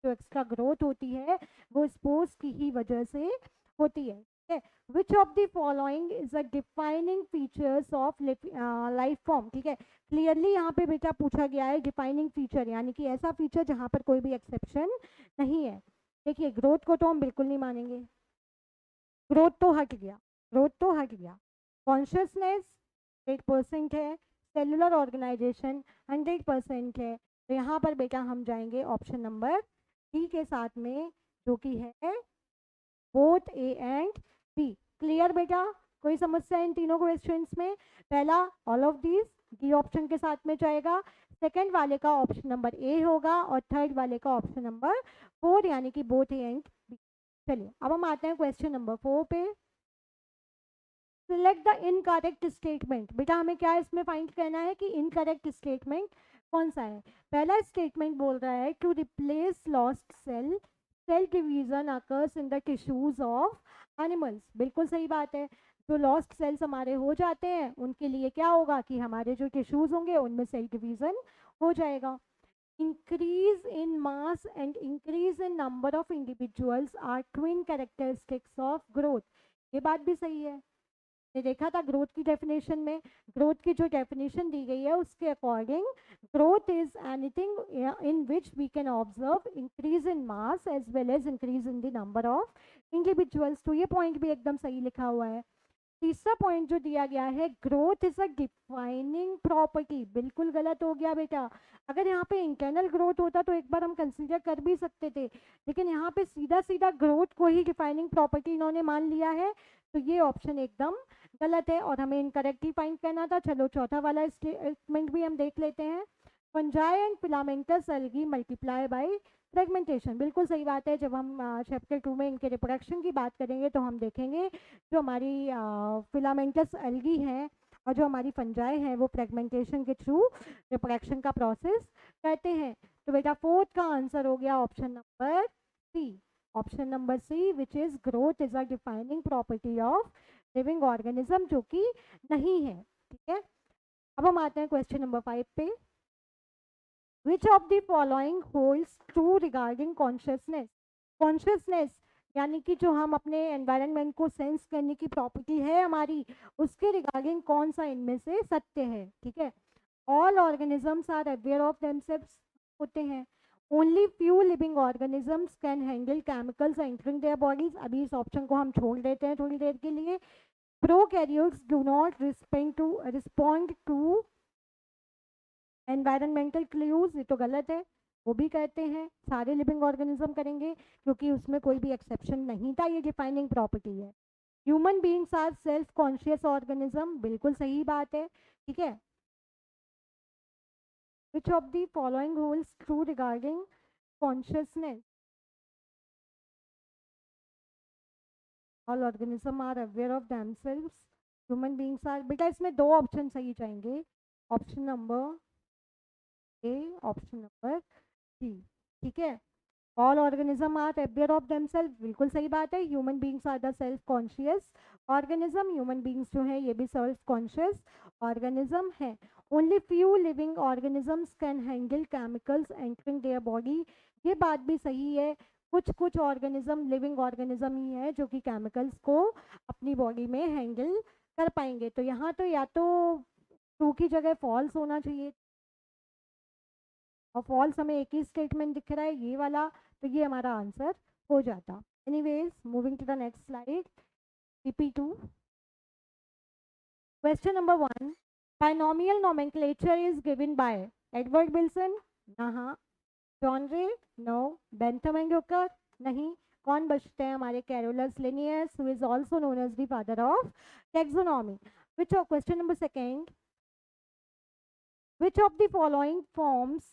जो एक्स्ट्रा ग्रोथ होती है वो स्पोर्स की ही वजह से होती है। Which of the following is a defining features of life form. ठीक है, क्लियरली यहाँ पे बेटा पूछा गया है डिफाइनिंग फीचर, यानी कि ऐसा फीचर जहाँ पर कोई भी एक्सेप्शन नहीं है। देखिए ग्रोथ को तो हम बिल्कुल नहीं मानेंगे, ग्रोथ तो हट गया, ग्रोथ तो हट गया। कॉन्शियसनेस 8% है, सेलुलर ऑर्गेनाइजेशन 100% है। तो यहाँ पर बेटा हम जाएंगे ऑप्शन नंबर डी के साथ में, जो कि है both A and B. Clear बेटा? कोई समस्या इन तीनों क्वेश्चंस में? पहला all of these D option के साथ में जाएगा, सेकंड वाले का ऑप्शन नंबर ए होगा और थर्ड वाले का ऑप्शन नंबर 4 यानी कि बोथ ए एंड बी। चलिए अब हम आते हैं क्वेश्चन नंबर 4 पे। Select the incorrect statement. बेटा हमें क्या इसमें फाइंड करना है कि इनकरेक्ट स्टेटमेंट कौन सा है। पहला स्टेटमेंट बोल रहा है to replace lost cell, cell division occurs in the tissues of animals. बिल्कुल सही बात है, जो लॉस्ट सेल्स हमारे हो जाते हैं उनके लिए क्या होगा कि हमारे जो टिश्यूज होंगे उनमें सेल डिवीजन हो जाएगा। Increase in mass and increase in number of individuals are twin characteristics of growth. ये बात भी सही है। ने देखा था ग्रोथ की डेफिनेशन में, ग्रोथ की जो डेफिनेशन दी गई है उसके according growth is anything in which we can observe increase in mass as well as increase in the number of individuals. तो ये पॉइंट भी एकदम सही लिखा हुआ है। तीसरा पॉइंट जो दिया गया है growth is a defining property, बिल्कुल गलत हो गया बेटा। अगर यहाँ पे इंटरनल ग्रोथ होता तो एक बार हम कंसीडर कर भी सकते थे, लेकिन यहाँ पे सीधा सीधा ग्रोथ को ही डिफाइनिंग प्रॉपर्टी इन्होंने मान लिया है। तो ये ऑप्शन एकदम गलत है और हमें इनकरेक्टली फाइंड करना था। चलो चौथा वाला स्टेटमेंट भी हम देख लेते हैं। Fungi and filamentous algae multiply by fragmentation. बिल्कुल सही बात है। जब हम चैप्टर 2 में इनके रिप्रोडक्शन की बात करेंगे तो हम देखेंगे जो हमारी फिलामेंटस एल्गी हैं और जो हमारी फंजाई हैं वो फ्रेगमेंटेशन के थ्रू रिप्रोडक्शन का प्रोसेस करते हैं। तो बेटा फोर्थ का आंसर हो गया option number C. Option number C which is growth is a defining property of living organism, जो कि नहीं है। ठीक है, अब हम आते हैं क्वेश्चन नंबर 5 पे। विच of the following holds true regarding consciousness. Consciousness यानी कि जो हम अपने एनवायरनमेंट को सेंस करने की प्रॉपर्टी है हमारी, उसके रिगार्डिंग कौन सा इनमें से सत्य है। ठीक है, all organisms are aware of themselves होते हैं, only few living organisms can handle chemicals entering their bodies. अभी इस ऑप्शन को हम छोड़ देते हैं थोड़ी देर के लिए। Prokaryotes do not respond to environmental cues. ये तो गलत है, वो भी कहते हैं सारे लिविंग ऑर्गेनिज्म करेंगे क्योंकि उसमें कोई भी एक्सेप्शन नहीं था, ये डिफाइनिंग प्रॉपर्टी है। Human beings are self conscious organism, बिल्कुल सही बात है। ठीक है, which of the following holds true regarding consciousness. All organism are aware of themselves, human beings are. बेटा इसमें दो ऑप्शन सही जाएंगे, option number A, option number C. ठीक है, all organism are aware of themself, बिल्कुल सही बात है। Human beings are the self conscious organism, human beings जो है ये भी सेल्फ कॉन्शियस ऑर्गेनिज्म है। Only few living organisms can handle chemicals entering their body, ये बात भी सही है। कुछ कुछ ऑर्गेनिज्म लिविंग ऑर्गेनिज्म ही है जो कि केमिकल्स को अपनी बॉडी में हैंडल कर पाएंगे। तो यहाँ तो या तो ट्रू की जगह फॉल्स होना चाहिए। और फॉल्स हमें एक ही स्टेटमेंट दिख रहा है ये वाला, तो ये हमारा आंसर हो जाता। Anyways moving to the next slide, PP2। Question number 1, binomial nomenclature is given by Edward Wilson, हाँ। John Ray, no. Bentham and Hooker, नहीं। कौन बचते हैं हमारे? Carolus Linnaeus, who is also known as the father of taxonomy. Which of, question number second, which of the following forms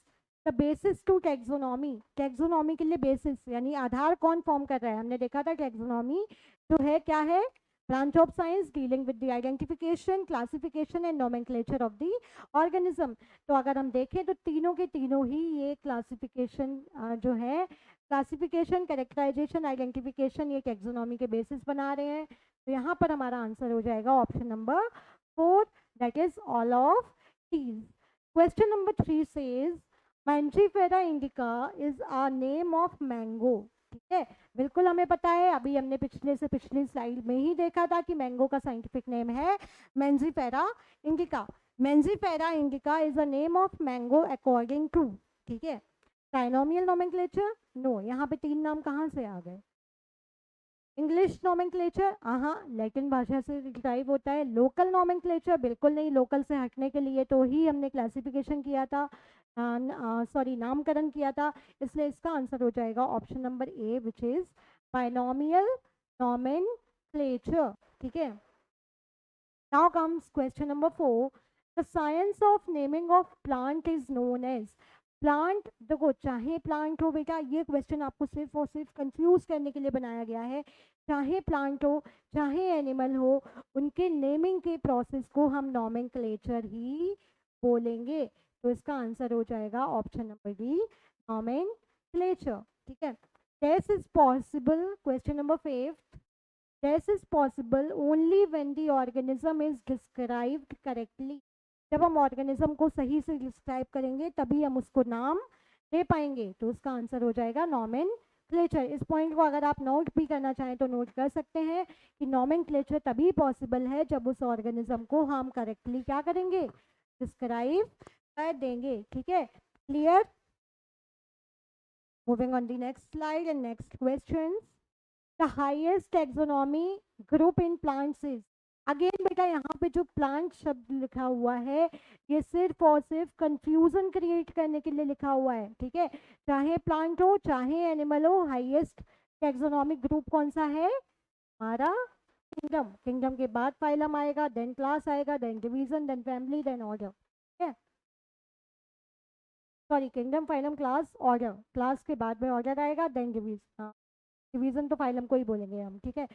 the basis to taxonomy? Taxonomy के लिए बेसिस यानी आधार कौन फॉर्म कर रहा है? हमने देखा था टैक्सोनॉमी जो है क्या है? Branch of science dealing with the identification, classification and nomenclature of the organism. तो अगर हम देखें तो तीनों के तीनों ही ये क्लासिफिकेशन जो है, क्लासिफिकेशन, कैरेक्टराइजेशन, आइडेंटिफिकेशन, ये टैक्सोनॉमी के बेसिस बना रहे हैं। तो यहाँ पर हमारा आंसर हो जाएगा option number 4, that is all of these. Question number 3 says Mangifera indica is a name of mango. ठीक है, बिल्कुल हमें पता है, अभी हमने पिछली स्लाइड में ही देखा था कि मैंगो का साइंटिफिक नेम है Mangifera indica. Mangifera indica is a name of mango according to, ठीक है, ट्राइनोमियल नोमेनक्लेचर, नो। यहाँ पे 3 नाम कहाँ से आ गए? इंग्लिश नोमेनक्लेचर, हाँ, लैटिन भाषा से डिराइव होता है। लोकल नोमेनक्लेचर, बिल्कुल नहीं, लोकल से हटने के लिए तो ही हमने क्लासिफिकेशन किया था, सॉरी नामकरण किया था, इसलिए इसका आंसर हो जाएगा option number A, which is binomial nomenclature. ठीक है, now comes question number 4, the science of naming of plant is known as. Plant, देखो चाहे प्लांट हो बेटा, ये क्वेश्चन आपको सिर्फ और सिर्फ कंफ्यूज करने के लिए बनाया गया है। चाहे प्लांट हो चाहे एनिमल हो, उनके नेमिंग के प्रोसेस को हम नोमेनक्लेचर ही बोलेंगे। तो इसका आंसर हो जाएगा ऑप्शन नंबर डी, नोमेनक्लेचर। ठीक है, this is possible, question number 5, this is possible only when the organism is described correctly. जब हम ऑर्गेनिज्म को सही से डिस्क्राइब करेंगे तभी हम उसको नाम दे पाएंगे। तो उसका आंसर हो जाएगा नोमेनक्लेचर। इस पॉइंट को अगर आप नोट भी करना चाहें तो नोट कर सकते हैं कि नोमेनक्लेचर तभी पॉसिबल है जब उस ऑर्गेनिज्म को हम करेक्टली क्या करेंगे? डिस्क्राइब कर देंगे। ठीक है, clear? Moving on the next slide and next question, the highest taxonomy group in plants is. Again बेटा यहाँ पे जो प्लांट शब्द लिखा हुआ है ये सिर्फ और सिर्फ कंफ्यूजन क्रिएट करने के लिए लिखा हुआ है। ठीक है, चाहे प्लांट हो चाहे एनिमल हो, हाईएस्ट टैक्सोनॉमिक ग्रुप कौन सा है? हमारा किंगडम। किंगडम के बाद फाइलम आएगा, देन क्लास आएगा, then division, then family, then order. ठीक है, sorry, kingdom, phylum, class, order. Class के बाद में ऑर्डर आएगा, देन डिवीजन। हाँ, डिवीजन तो फाइलम को ही बोलेंगे हम। ठीक है,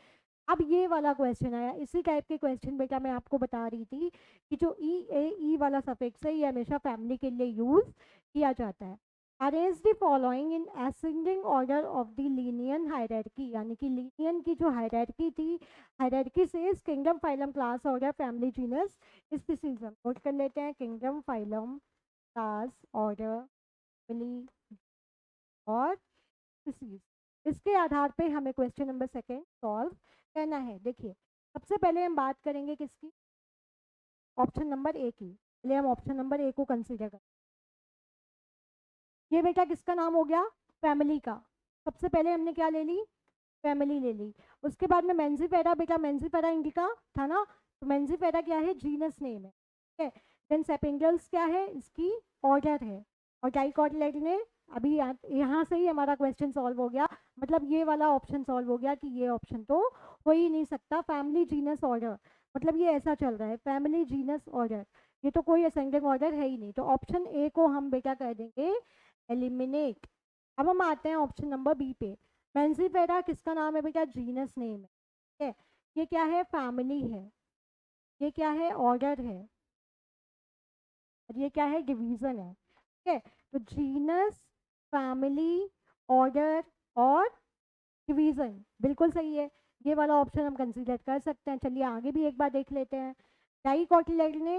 अब ये वाला क्वेश्चन आया, इसी टाइप के क्वेश्चन बेटा मैं आपको बता रही थी कि जो ई वाला सफिक्स है ये हमेशा फैमिली के लिए यूज किया जाता है। Arrange the following in ascending order of the Linnean hierarchy, यानी कि लीनियन की जो हायरार्की थी, हायरार्की से kingdom, phylum, class, order, family, genus, species. Note कर लेते हैं, kingdom, phylum, class, order, family और स्पीसीज। इसके आधार पे हमें क्वेश्चन नंबर सेकेंड सॉल्व करना है। देखिए, सबसे पहले हम बात करेंगे किसकी? ऑप्शन नंबर ए की। पहले हम ऑप्शन नंबर ए को कंसीडर करें। ये बेटा किसका नाम हो गया? फैमिली का। सबसे पहले हमने क्या ले ली? फैमिली ले ली। उसके बाद में मेंजिफेरा, बेटा मेंजिफेरा इंडिका था ना, तो मेंजिफेरा क्या है? जीनस नेम है। ठीक है, देन सेपेंडल्स क्या है? इसकी ऑर्डर है। और डाइकोटिलेडोने, अभी यहाँ से ही हमारा क्वेश्चन सॉल्व हो गया, मतलब ये वाला ऑप्शन सॉल्व हो गया कि ये ऑप्शन तो हो ही नहीं सकता। फैमिली, जीनस, ऑर्डर, मतलब ये ऐसा चल रहा है, फैमिली, जीनस, ऑर्डर, ये तो कोई असेंडिंग ऑर्डर है ही नहीं। तो ऑप्शन ए को हम बेटा कह देंगे एलिमिनेट। अब हम आते हैं ऑप्शन नंबर बी पे। मेंजिफेरा किसका नाम है बेटा? जीनस नेम है। ठीक है, ये क्या है? फैमिली है। ये क्या है? ऑर्डर है। और ये क्या है? डिवीजन है। ठीक है, तो जीनस, फैमिली, ऑर्डर और डिवीजन बिल्कुल सही है। ये वाला ऑप्शन हम कंसीडर कर सकते हैं। चलिए आगे भी एक बार देख लेते हैं। डाइकोटिलेडोने,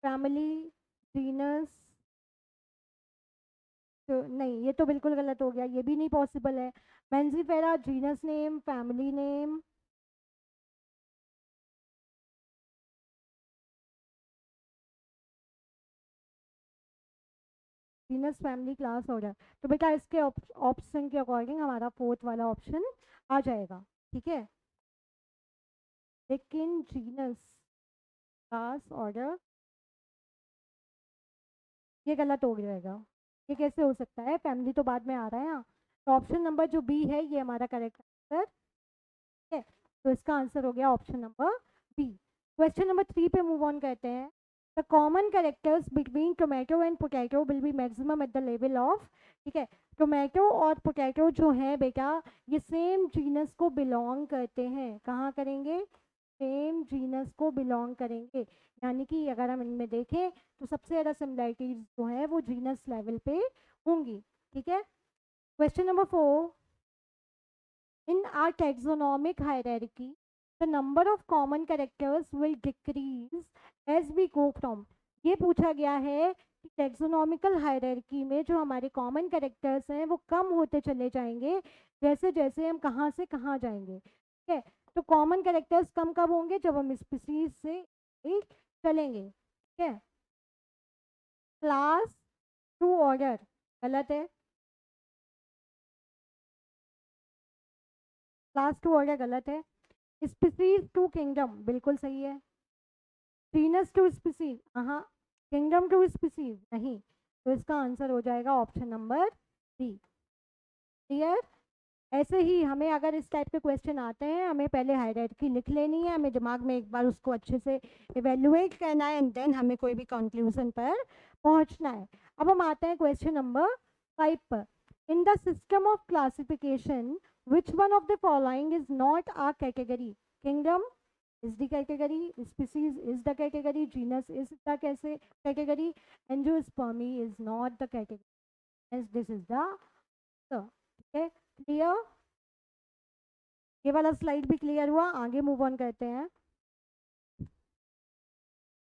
फैमिली, जीनस, तो नहीं, ये तो बिल्कुल गलत हो गया, ये भी नहीं पॉसिबल है। Mangifera, genus name, family name, genus family class order. तो बेटा इसके ऑप्शन के अकॉर्डिंग हमारा फोर्थ वाला ऑप्शन आ जाएगा, ठीक है। लेकिन जीनस क्लास ऑर्डर ये गलत हो जाएगा, ये कैसे हो सकता है, फैमिली तो बाद में आ रहा है यहाँ। तो ऑप्शन नंबर जो बी है ये हमारा करेक्ट आंसर है। तो इसका आंसर हो गया option number B. Question number 3 पे मूव ऑन करते हैं। The common characters between tomato and potato will be maximum at the level of, ठीक है। टोमेटो और पोटैटो जो है बेटा ये सेम जीनस को बिलोंग करते हैं, कहाँ करेंगे, सेम जीनस को बिलोंग करेंगे। यानी कि अगर हम इनमें देखें तो सबसे ज़्यादा सिमिलैरिटीज जो है वो जीनस लेवल पे होंगी, ठीक है। Question number 4, in our taxonomic hierarchy the number of common characters will decrease as we go from, ये पूछा गया है कि टैक्सोनॉमिकल हायरार्की में जो हमारे कॉमन कैरेक्टर्स हैं वो कम होते चले जाएंगे जैसे जैसे हम कहाँ से कहाँ जाएंगे, ठीक है। तो कॉमन कैरेक्टर्स कम कब होंगे, जब हम स्पीसीज से चलेंगे, ठीक है। क्लास टू ऑर्डर गलत है, क्लास टू ऑर्डर गलत है। स्पीसीज टू किंगडम बिल्कुल सही है। जीनस टू स्पीसीज, हाँ। किंगडम टू स्पीसीज नहीं। तो इसका आंसर हो जाएगा ऑप्शन नंबर बी। क्लियर। ऐसे ही हमें अगर इस टाइप के क्वेश्चन आते हैं हमें पहले हायरार्की लिख लेनी है, हमें दिमाग में एक बार उसको अच्छे से इवेल्युएट करना है एंड देन हमें कोई भी कंक्लूजन पर पहुंचना है। अब हम आते हैं क्वेश्चन नंबर 5 पर। In the system of classification which one of the following is not a category? Kingdom is the category, species is the category, genus is the category, angiospermy is not the category. As this is the answer. ठीक है, क्लियर। ये वाला स्लाइड भी क्लियर हुआ, आगे मूव ऑन करते हैं।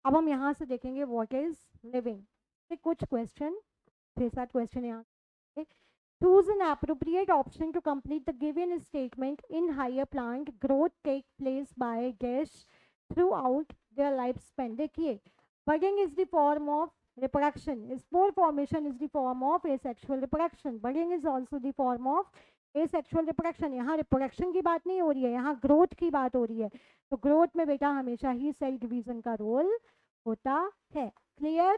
अब हम यहाँ से देखेंगे व्हाट इज लिविंग। कुछ क्वेश्चन, 6-7 क्वेश्चन यहाँ। Choose an appropriate option to complete the given statement. In higher plant, growth take place by dash throughout their lifespan. देखिए, budding is the form of reproduction. Spore formation is the form of asexual reproduction. Budding is also the form of asexual reproduction. यहाँ reproduction की बात नहीं हो रही है, यहाँ growth की बात हो रही है। तो growth में बेटा हमेशा ही cell division का role होता है। Clear?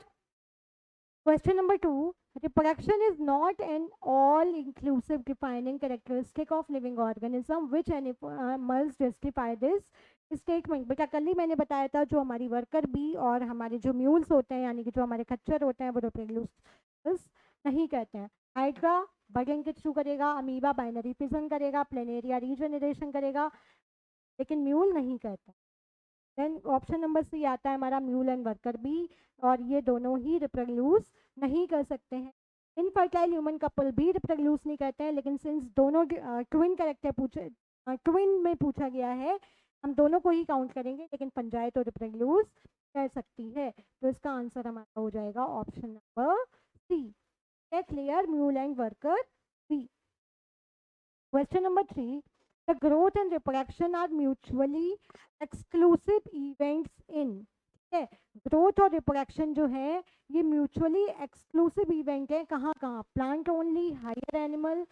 Question number 2. Reproduction is not an all-inclusive defining characteristic of living organism. Which animals justify this statement? बेटा कल ही मैंने बताया था जो हमारी वर्कर बी और हमारे जो म्यूल्स होते हैं यानी कि जो हमारे खच्चर होते हैं वो रिप्रोड्यूस नहीं करते हैं। हाइड्रा बर्डिंग के थ्रू करेगा, अमीबा बाइनरी फिजन करेगा, प्लेनेरिया रीजनरेशन करेगा, लेकिन म्यूल नहीं करता। देन ऑप्शन नंबर सी आता है हमारा म्यूल एंड वर्कर बी, और ये दोनों ही रिप्रोड्यूस नहीं कर सकते हैं। इनफर्टाइल ह्यूमन कपल भी रिप्रोड्यूस नहीं करते हैं, लेकिन सिंस दोनों ट्विन कैरेक्टर पूछे, ट्विन में पूछा गया है, हम दोनों को ही काउंट करेंगे, लेकिन पंजाए तो रिप्रोड्यूस कर सकती है। तो इसका आंसर हमारा हो जाएगा option number C. Clear, mule and worker bee. Question number 3, the growth and reproduction are mutually exclusive events in, ठीक है। ग्रोथ और रिप्रोडक्शन जो है ये म्यूचुअली एक्सक्लूसिव इवेंट है, कहाँ कहाँ, plant only, higher animal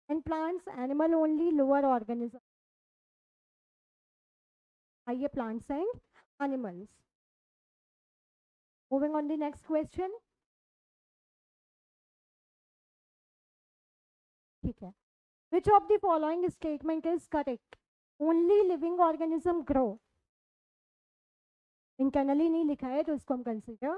and plants, animal only, lower organism, higher plants and animals. Moving on the next question, ठीक है। Which of the following statement is correct? Only living organism grow. Internally नहीं लिखा है तो इसको हम कंसिडर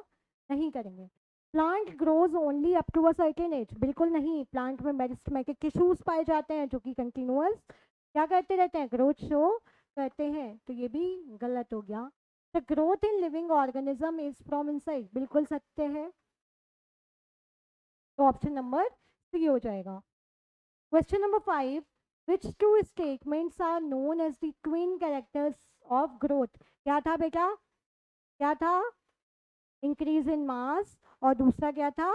नहीं करेंगे। Plant grows only up to a certain age, बिल्कुल नहीं। प्लांट में मेरिस्टेमेटिक टिश्यूज पाए जाते हैं जो कि कंटिन्यूअस क्या करते रहते हैं, ग्रोथ शो करते हैं, तो ये भी गलत हो गया। The growth in living organism is from inside, बिल्कुल सत्य है, तो ऑप्शन नंबर सी हो जाएगा। Question number 5, which two statements are known as the twin characters of growth? क्या था बेटा, क्या था, इंक्रीज इन मास, और दूसरा क्या था,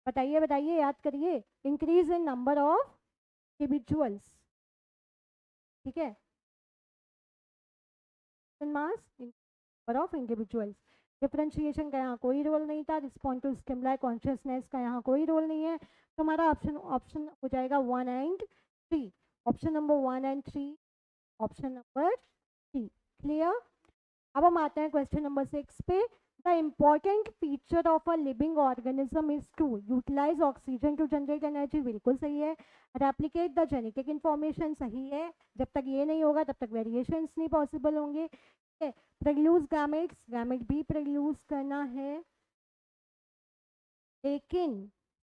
बताइए बताइए, याद करिए, increase in number of individuals, ठीक है, इन मास, नंबर ऑफ इंडिविजुअल्स। डिफरेंशिएशन का यहाँ कोई रोल नहीं था, रिस्पॉन्ड टू स्टिमुलाई कॉन्शियसनेस का यहाँ कोई रोल नहीं है, तो हमारा ऑप्शन ऑप्शन हो जाएगा 1 and 3, option number 1 and 3, option number 3। Clear. अब हम आते हैं क्वेश्चन नंबर 6 पे। The important feature of a living organism is to utilize oxygen to generate energy, बिल्कुल सही है। रेप्लिकेट द जेनेटिक इंफॉर्मेशन, सही है। जब तक ये नहीं होगा तब तक वेरिएशंस नहीं पॉसिबल होंगे। प्रोड्यूस गैमेट्स, गैमेट भी प्रोड्यूस करना है, लेकिन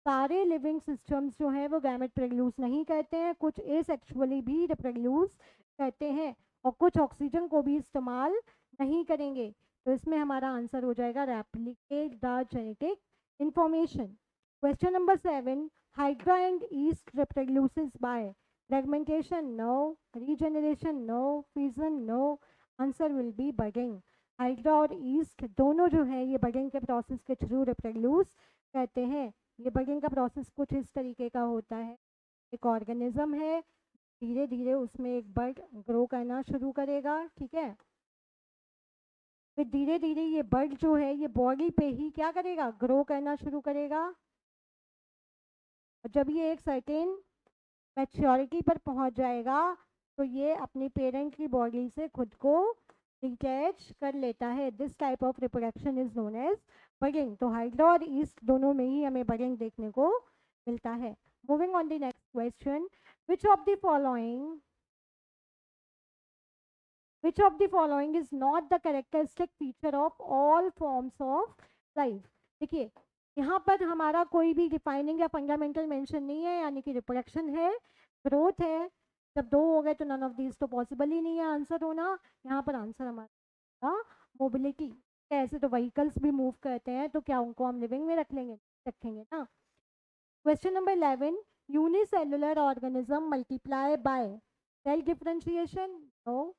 सारे लिविंग सिस्टम्स जो हैं वो गैमेट प्रोड्यूस नहीं करते हैं, कुछ एसेक्सुअली भी रिप्रोड्यूस करते हैं और कुछ ऑक्सीजन को भी इस्तेमाल नहीं करेंगे। तो इसमें हमारा आंसर हो जाएगा replicate the genetic information. Question number 7, hydra and yeast reproduces by fragmentation, no. Regeneration, no. Fusion, no. Answer will be budding. Hydra और ईस्ट दोनों जो है ये बडिंग के प्रोसेस के थ्रू रिप्रोड्यूस कहते हैं। ये बडिंग का प्रोसेस कुछ इस तरीके का होता है, एक ऑर्गेनिज्म है, धीरे धीरे उसमें एक बर्ड ग्रो करना शुरू करेगा, ठीक है। फिर धीरे धीरे ये बर्ड जो है ये बॉडी पे ही क्या करेगा, ग्रो करना शुरू करेगा। और जब ये एक सर्टेन मैच्योरिटी पर पहुंच जाएगा तो ये अपनी पेरेंट की बॉडी से खुद को डिटैच कर लेता है। This type of reproduction is known as budding. तो हाइड्रा और ईस्ट दोनों में ही हमें बडिंग देखने को मिलता है। Moving on the next question, which of the following is not the characteristic feature of all forms of life? देखिए यहाँ पर हमारा कोई भी डिफाइनिंग या फंडामेंटल मेंशन नहीं है, यानी कि रिप्रोडक्शन है, ग्रोथ है। जब दो हो गए तो नन ऑफ दीज तो पॉसिबल ही नहीं है आंसर होना। यहाँ पर आंसर हमारा मोबिलिटी। ऐसे तो व्हीकल्स भी मूव करते हैं, तो क्या उनको हम लिविंग में रखेंगे ना। Question number 11, unicellular organism multiply by cell differentiation, no.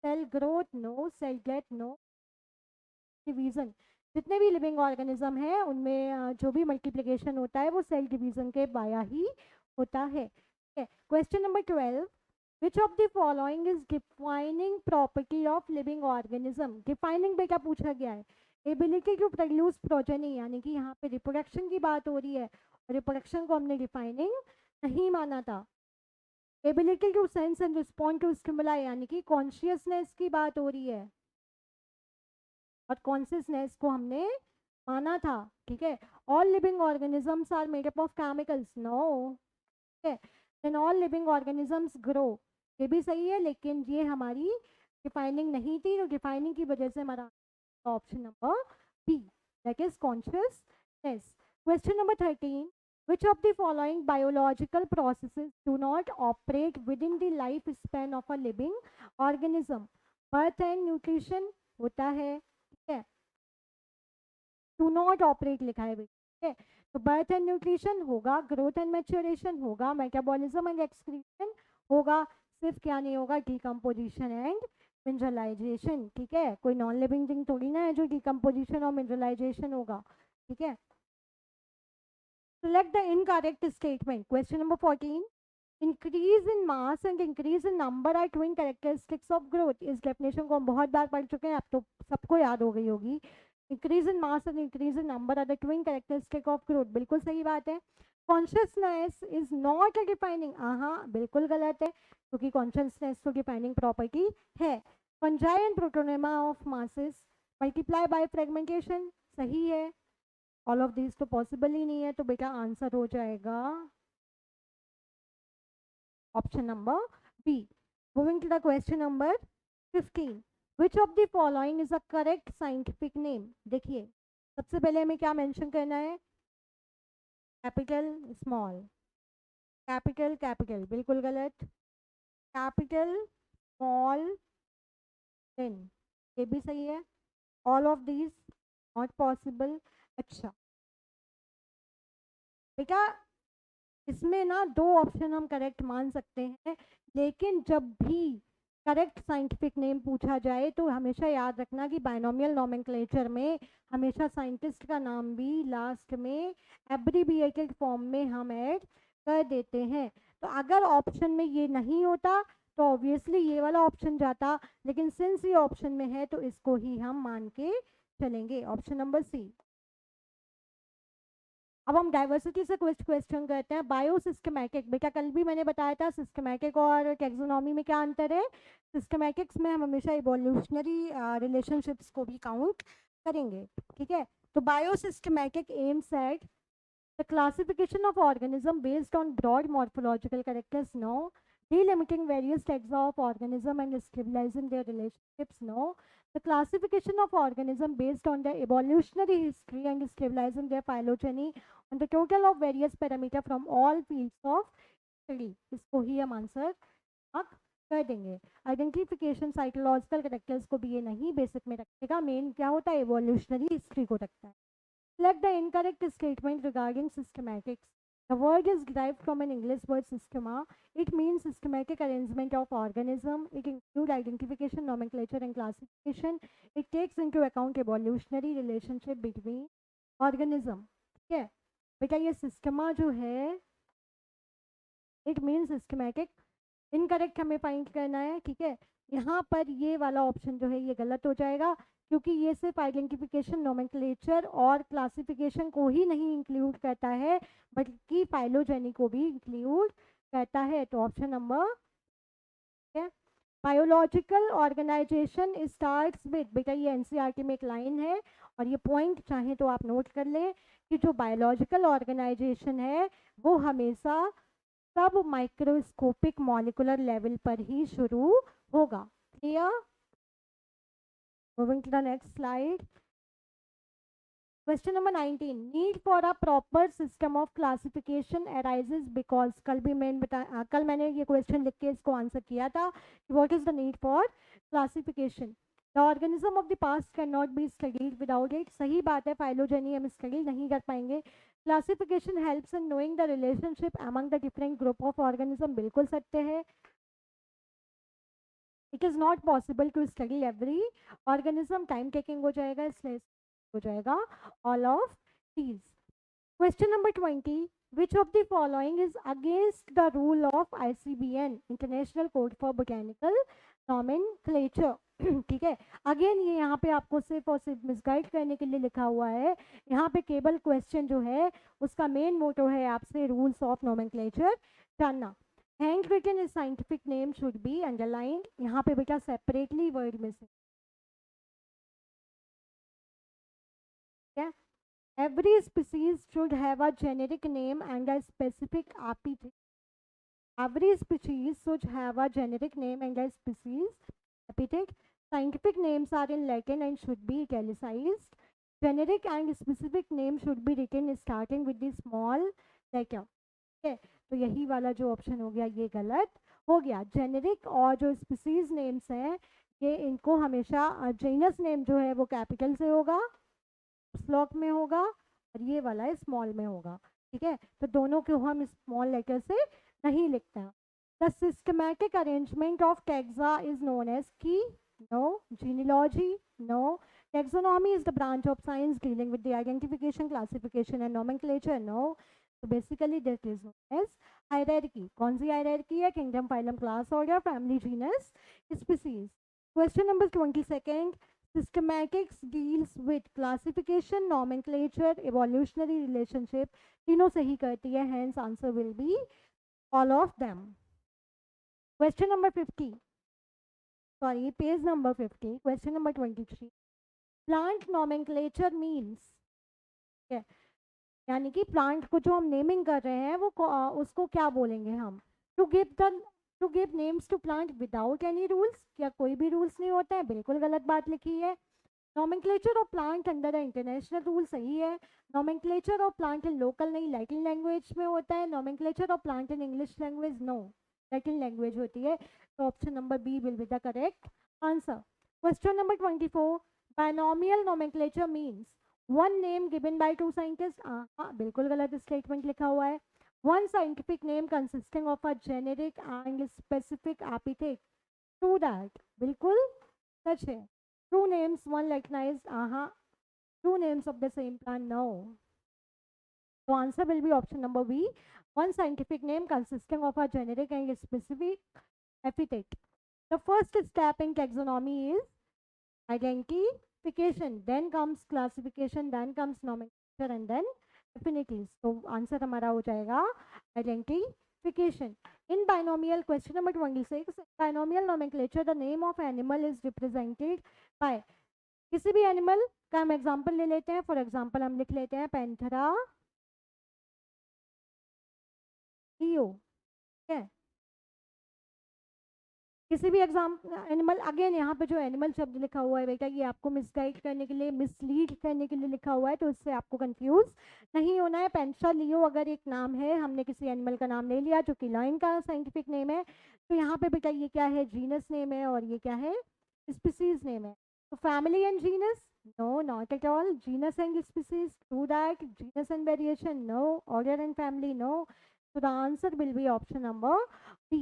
Cell growth, no. Cell death, no. Division. जितने भी लिविंग ऑर्गेनिज्म है उनमें जो भी मल्टीप्लिकेशन होता है वो सेल डिवीजन के बाया ही होता है। Question number 12, which of the following is defining property of living organism? Defining बेटा पूछा गया है। एबिलिटी टू प्रोड्यूस प्रोजेनी, यानी कि यहाँ पे रिप्रोडक्शन की बात हो रही है, रिप्रोडक्शन को हमने डिफाइनिंग नहीं माना था। Ability to sense and respond to stimuli, यानी कि कॉन्शियसनेस की बात हो रही है और कॉन्शियसनेस को हमने माना था, ठीक है। All living organisms are made up of chemicals, no. ठीक है। Then all living organisms grow, ये भी सही है, लेकिन ये हमारी डिफाइनिंग नहीं थी, तो डिफाइनिंग की वजह से हमारा option number B, that is consciousness. Question number 13, which of the following biological processes do not operate within the lifespan of a living organism? birth and nutrition होता है, ठीक है। do not operate लिखा है, ठीक है। तो बर्थ एंड न्यूट्रिशन होगा, ग्रोथ एंड मैच्योरेशन होगा, मेटाबॉलिज्म एंड एक्सक्रीशन होगा, सिर्फ क्या नहीं होगा, डिकम्पोजिशन एंड मिनरलाइजेशन, ठीक है। कोई नॉन लिविंग थिंग थोड़ी ना है जो डिकम्पोजिशन और मिनरलाइजेशन होगा, ठीक है। Select the incorrect statement. Question number 14. Increase in mass and increase in number are twin characteristics of growth. इस definition को हम बहुत बार पढ़ चुके हैं, अब तो सबको याद हो गई होगी। Increase in mass and increase in number are the twin characteristic of growth. बिल्कुल सही बात है। Consciousness is not a defining. हाँ बिल्कुल गलत है, क्योंकि consciousness तो defining property है। Fungi and protonema of masses multiply by fragmentation, सही है। ऑल ऑफ दिस तो पॉसिबल ही नहीं है, तो बेटा आंसर हो जाएगा option number B. Moving to the question number 15, which of the following is a correct scientific name? देखिए सबसे पहले हमें क्या मेंशन करना है, कैपिटल स्मॉल, कैपिटल कैपिटल बिल्कुल गलत, कैपिटल स्मॉल देन ये भी सही है, all of this not possible. अच्छा बेटा इसमें ना दो ऑप्शन हम करेक्ट मान सकते हैं, लेकिन जब भी करेक्ट साइंटिफिक नेम पूछा जाए तो हमेशा याद रखना कि बायनोमियल नोमेनक्लेचर में हमेशा साइंटिस्ट का नाम भी लास्ट में एब्रीविएटेड फॉर्म में हम ऐड कर देते हैं। तो अगर ऑप्शन में ये नहीं होता तो ऑब्वियसली ये वाला ऑप्शन जाता, लेकिन सिंस ये ऑप्शन में है तो इसको ही हम मान के चलेंगे, ऑप्शन नंबर सी। अब हम डाइवर्सिटी से कुछ क्वेश्चन करते हैं। बायोसिस्टमैटिक, बेटा कल भी मैंने बताया था सिस्टमैटिक और टेक्सोनॉमी में क्या अंतर है। सिस्टमैटिक्स में हम हमेशा इवोल्यूशनरी रिलेशनशिप्स को भी काउंट करेंगे, ठीक है। तो biosystematic aims at the classification of organism based on broad morphological characters, no. delimiting various taxa of organism and stabilizing their relationships, no. The classification of organism based on their evolutionary history and stabilizing their phylogeny on the total of various parameter from all fields of study, इसको ही हम आंसर कर देंगे। आइडेंटिफिकेशन साइकोलॉजिकल करेक्टर्स को भी ये नहीं बेसिक में रखेगा, मेन क्या होता है एवोल्यूशनरी हिस्ट्री को रखता है। Select the incorrect statement regarding systematics. The word is derived from an English word systema. It means systematic arrangement of organism. It includes identification, nomenclature, and classification. It takes into account evolutionary relationship between organism. ठीक है बेटा, ये सिस्टमा जो है इट मीन सिस्टमैटिक, इनकरेक्ट हमें फाइंड करना है, ठीक है। यहाँ पर ये वाला ऑप्शन जो है ये गलत हो जाएगा, क्योंकि ये सिर्फ आइडेंटिफिकेशन, नोमेनक्लेचर और क्लासिफिकेशन को ही नहीं इंक्लूड करता है, बल्कि फाइलोजेनी को भी इंक्लूड करता है। तो ऑप्शन नंबर है। बायोलॉजिकल ऑर्गेनाइजेशन स्टार्ट्स विद, बेटा ये एनसीईआरटी में एक लाइन है और ये पॉइंट चाहे तो आप नोट कर ले कि जो बायोलॉजिकल ऑर्गेनाइजेशन है वो हमेशा सब माइक्रोस्कोपिक मॉलिक्यूलर लेवल पर ही शुरू होगा। Clear? Moving to the next slide. Question number 19, need for a proper system of classification arises because, कल मैंने ये क्वेश्चन लिख के इसको आंसर किया था कि what is the need for classification. The organism of the past can not be studied without it, सही बात है, फाइलोजेनी हम स्टडी नहीं कर पाएंगे। Classification helps in knowing the relationship among the different group of organism, बिल्कुल सत्य है। It is not possible to study every organism, time taking हो जाएगा, इसलिए हो जाएगा all of these. Question number 20, which of the following is against the rule of ICBN, international code for botanical nomenclature. ठीक है, अगेन ये यहाँ पे आपको सिर्फ और सिर्फ मिसगाइड करने के लिए लिखा हुआ है। यहाँ पे केवल क्वेश्चन जो है उसका मेन मोटो है आपसे रूल्स ऑफ नॉमेनक्लेचर जानना। Hand written scientific name should be underlined, यहाँ पे बेटा सेपरेटली वर्ड में से क्या, every species should have a generic name and a specific epithet. Every species should have a generic name and a species epithet. Scientific names are in Latin and should be italicized. Generic and specific name should be written starting with the small letter. Okay, तो यही वाला जो ऑप्शन हो गया ये गलत हो गया। जेनेरिक और जो स्पीसीज नेम्स हैं ये इनको हमेशा जेनस नेम जो है वो कैपिटल से होगा, स्लॉक में होगा, और ये वाला है स्मॉल में होगा, ठीक है। तो दोनों को हम स्मॉल लेटर से नहीं लिखते हैं। The systematic arrangement of taxa is known as key, no. Genealogy, no. Taxonomy is the branch of science dealing with the identification, classification and nomenclature, no. तो basically this is known as hierarchy. कौन सी हायरार्की है? Kingdom, phylum, class, order, family, genus, species. Question number 22, systematics deals with classification, nomenclature, evolutionary relationship, तीनों से ही करती है, hence answer will be all of them. Question number 50, sorry, page number 50, question number 23, plant nomenclature means, yeah, यानी कि प्लांट को जो हम नेमिंग कर रहे हैं वो उसको क्या बोलेंगे हम? To give names to plant without any rules, क्या कोई भी रूल्स नहीं होता है? बिल्कुल गलत बात लिखी है। Nomenclature of plant under the international rule, सही है। Nomenclature of plant in local नहीं, लैटिन लैंग्वेज में होता है। Nomenclature of plant in English language, no, Latin language होती है। तो option number B will be the correct answer. Question number 24, binomial nomenclature means one name given by two scientist, बिल्कुल गलत स्टेटमेंट लिखा हुआ है। One scientific name consisting of a generic and specific epithet, true that, बिल्कुल सच है। Two names, one Latinized, two names of the same plant, no. So answer will be option number B, one scientific name consisting of a generic and a specific epithet. The first step in taxonomy is identification. identification, then comes classification, then comes nomenclature and then affinities. तो आंसर हमारा हो जाएगा identification. In binomial, question number 26, binomial nomenclature, the name of animal is represented by. किसी भी एनिमल का हम एग्जांपल ले लेते हैं. फॉर एग्जांपल हम लिख लेते हैं पैंथरा लियो. ठीक है, किसी भी एग्जाम एनिमल. अगेन यहाँ पे जो एनिमल शब्द लिखा हुआ है बेटा, ये आपको मिसगाइड करने के लिए, मिसलीड करने के लिए लिखा हुआ है, तो इससे आपको कंफ्यूज नहीं होना है. पैंथरा लियो अगर एक नाम है, हमने किसी एनिमल का नाम ले लिया जो कि लाइन का साइंटिफिक नेम है, तो यहाँ पे बेटा ये क्या है, जीनस नेम है, और ये क्या है, स्पीसीज नेम है. तो family and genus, no, not at all. Genus and species, true that. Genus and variation, no. Order and family, no. So the answer will be option number B.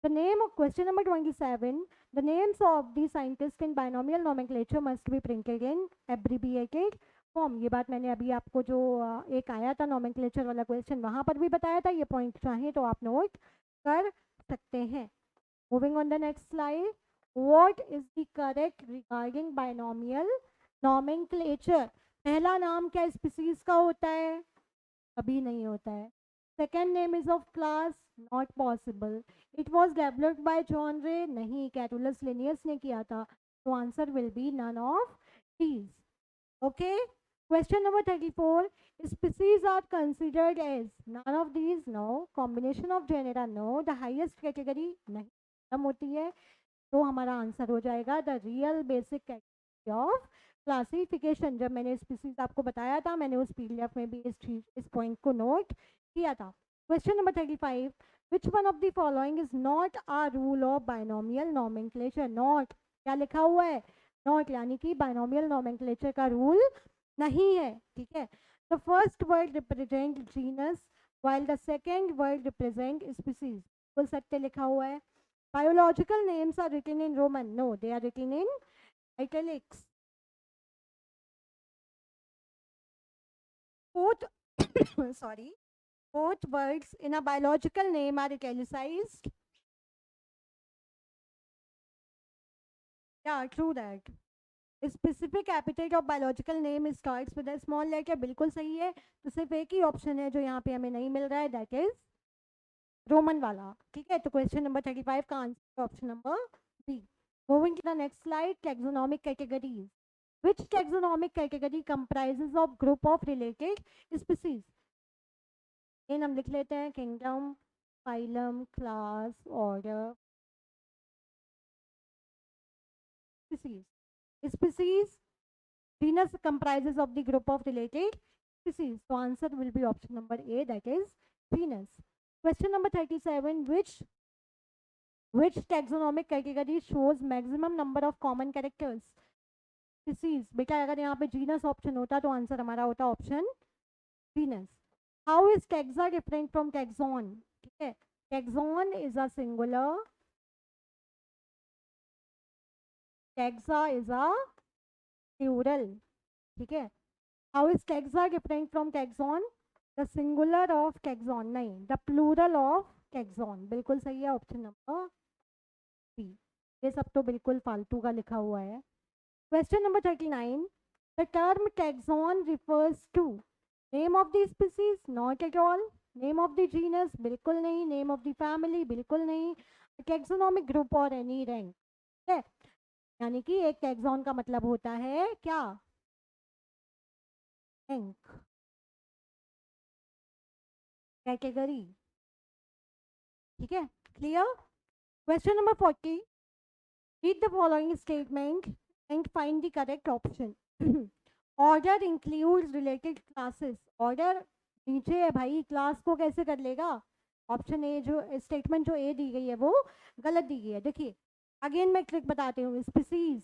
The name of question number 27, the names of the scientists in binomial nomenclature must be printed in abbreviated form. ये बात मैंने अभी आपको जो एक आया था nomenclature वाला क्वेश्चन, वहाँ पर भी बताया था. ये पॉइंट चाहें तो आप नोट कर सकते हैं. Moving on the next slide. What is the correct regarding binomial nomenclature? पहला नाम क्या स्पीसीज का होता है? कभी नहीं होता है. Second name is of class, not possible. It was developed by John Ray, नहीं, कैटुलस लिनियस ने किया था. तो answer will be none of these. Okay, question number 34, species are considered as none of these, no. combination of genera, no. the highest category, नहीं, कम होती है. तो हमारा आंसर हो जाएगा the real basic category of classification. जब मैंने स्पीसीज आपको बताया था, मैंने उस पीडीएफ में भी इस पॉइंट को नोट किया था. Question number 35, which one of the following is not a rule of binomial nomenclature? Not, क्या लिखा हुआ है, नॉट, यानी कि बाइनोमियल नोमेनक्लेचर का रूल नहीं है. ठीक है, the first word represent genus while the second word represent species. बिल्कुल सत्य लिखा हुआ है. Biological names are written in Roman. No, they are written in italics. Both, sorry, both words in a biological name are italicized. Yeah, true that. A specific epithet of biological name starts with a small letter. बिल्कुल सही है. तो सिर्फ एक ही ऑप्शन है जो यहाँ पे हमें नहीं मिल रहा है, that is रोमन वाला. ठीक है, तो क्वेश्चन नंबर 35 का answer option number B. Moving to the next slide, taxonomic categories. Which taxonomic category comprises of group of related species? इन हम लिख लेते हैं kingdom, phylum, class, order, species. Species, genus comprises of the group of related species. So answer will be option number A, that is genus. Question number 37, which taxonomic category shows maximum number of common characters? Species. बेटा अगर यहाँ पे जीनस ऑप्शन होता तो आंसर हमारा होता option genus. How is taxa different from taxon? ठीक है, taxon is a singular, taxa is a plural. ठीक है, how is taxa different from taxon? The singular of taxon, नहीं, द प्लूरल ऑफ टैक्सॉन. बिल्कुल सही है, ऑप्शन नंबर बी. ये सब तो बिल्कुल फालतू का लिखा हुआ है. Question number 39. The term taxon refers to name of the species, not at all. Name of the genus, बिल्कुल नहीं. Name of the family, बिल्कुल नहीं. Taxonomic group or any rank. है, यानी कि एक taxon का मतलब होता है क्या, rank, category. ठीक है, clear? Question number 40. Read the following statement and find the correct option. Order includes related classes. Order नीचे है भाई, क्लास को कैसे कर लेगा? ऑप्शन ए, जो स्टेटमेंट जो ए दी गई है वो गलत दी गई है. देखिए अगेन मैं ट्रिक बताती हूँ. Species,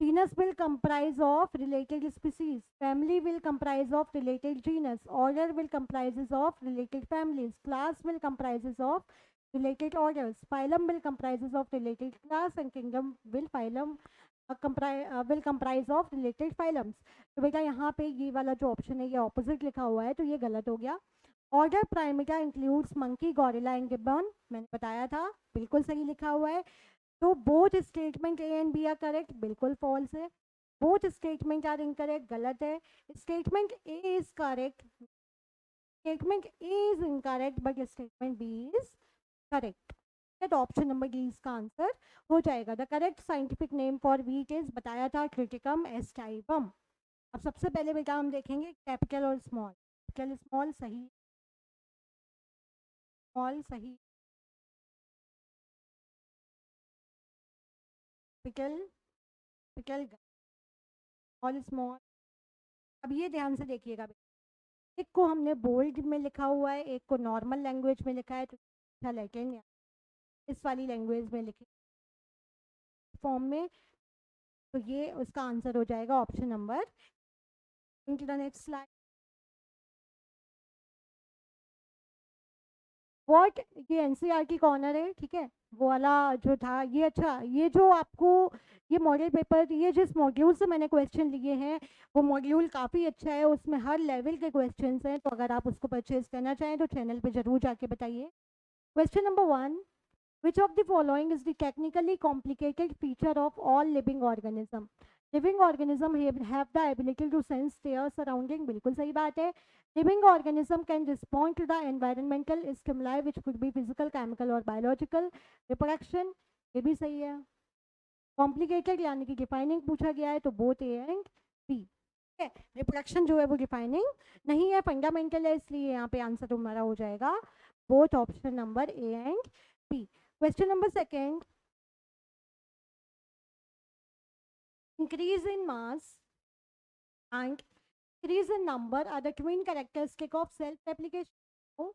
genus will comprise of related species, family will comprise of related genus, order will comprises of related families, class will comprises of related orders, phylum will comprises of related class, and kingdom will comprise of related phylums. तो बेटा यहाँ पे ये वाला जो ऑप्शन है ये ऑपोजिट लिखा हुआ है, तो ये गलत हो गया. Order primata includes monkey, gorilla and gibbon, मैंने बताया था, बिल्कुल सही लिखा हुआ है. तो both statement A and B are correct, बिल्कुल फॉल्स है. बोथ स्टेटमेंट आर इनकरेक्ट, गलत है. Statement A is correct, statement A is incorrect but statement B is correct. तो ऑप्शन नंबर डी इसका आंसर हो जाएगा. The correct scientific name for wheat is बताया था क्रिटिकम एस्टाइवम. अब सबसे पहले बेटा हम देखेंगे कैपिटल और स्मॉल. कैपिटल स्मॉल सही, स्मॉल सही, कैपिटल कैपिटल स्मॉल स्मॉल. अब ये ध्यान से देखिएगा, एक को हमने बोल्ड में लिखा हुआ है, एक को नॉर्मल लैंग्वेज में लिखा है. तो अच्छा लैटिन या इस वाली लैंग्वेज में लिखे फॉर्म में, तो ये उसका आंसर हो जाएगा option number. Into the next slide. What, ये एनसीईआरटी कॉर्नर है, ठीक है, वो वाला जो था ये. अच्छा, ये जो आपको ये मॉडल पेपर, ये जिस मॉड्यूल से मैंने क्वेश्चन लिए हैं वो मॉड्यूल काफ़ी अच्छा है, उसमें हर लेवल के क्वेश्चंस हैं. तो अगर आप उसको परचेज करना चाहें तो चैनल पे ज़रूर जाके बताइए. Question number 1, which of the following is the technically complicated feature of all living organism? Living organism have the ability to sense their surrounding. बिल्कुल सही बात है. Living organism can respond to the environmental stimuli which could be physical, chemical or biological. Reproduction, ये भी सही है. Complicated यानी कि defining पूछा गया है तो both A and B. Reproduction जो है वो डिफाइनिंग नहीं है, फंडामेंटल है, इसलिए यहाँ पे आंसर हमारा हो जाएगा both option number A and B. Question number 2, increase in mass and increase in number are the twin characteristic of self-replication. No,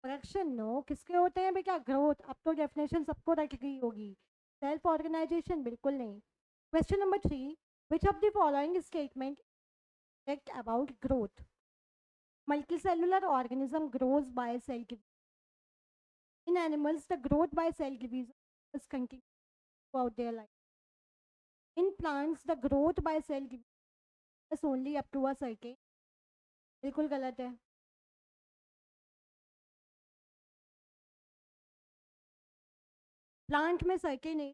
correction no. किसके होते हैं बेटा? ग्रोथ. अब तो डेफिनेशन सबको रट गई होगी. सेल्फ ऑर्गेनाइजेशन बिल्कुल नहीं. Question number 3, which of the following statement is correct about growth? Multicellular organism grows by cell division. In animals, the growth by cell division is continuous throughout their life. In plants, the growth by cell division is only up to a certain. बिल्कुल गलत है. प्लांट में सर्टेन नहीं,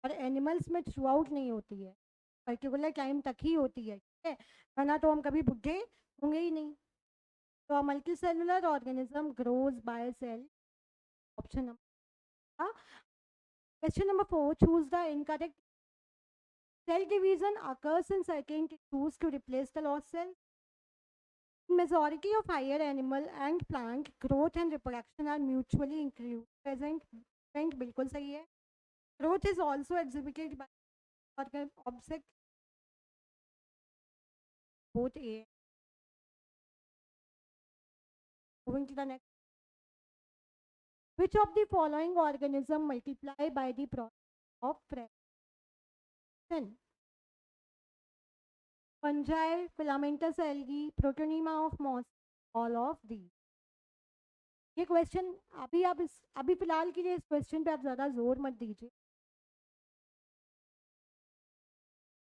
और एनिमल्स में थ्रू आउट नहीं होती है, पर्टिकुलर टाइम तक ही होती है, ठीक है, वरना तो हम कभी बुढ़े होंगे ही नहीं. तो multicellular organism grows by cell, option number. Question number 4, choose the incorrect. Cell division occurs in certain tissues to replace the lost cell. Majority of higher animal and plant growth and reproduction are mutually inclusive. Present बिल्कुल सही है. Growth is also exhibited by object, both A. Moving to the next. Which of the following organism multiply by the process of fraction? Fungi, filamentous algae, protonema of moss, all of these. ये क्वेश्चन अभी आप इस अभी फिलहाल के लिए इस क्वेश्चन पे आप ज़्यादा जोर मत दीजिए,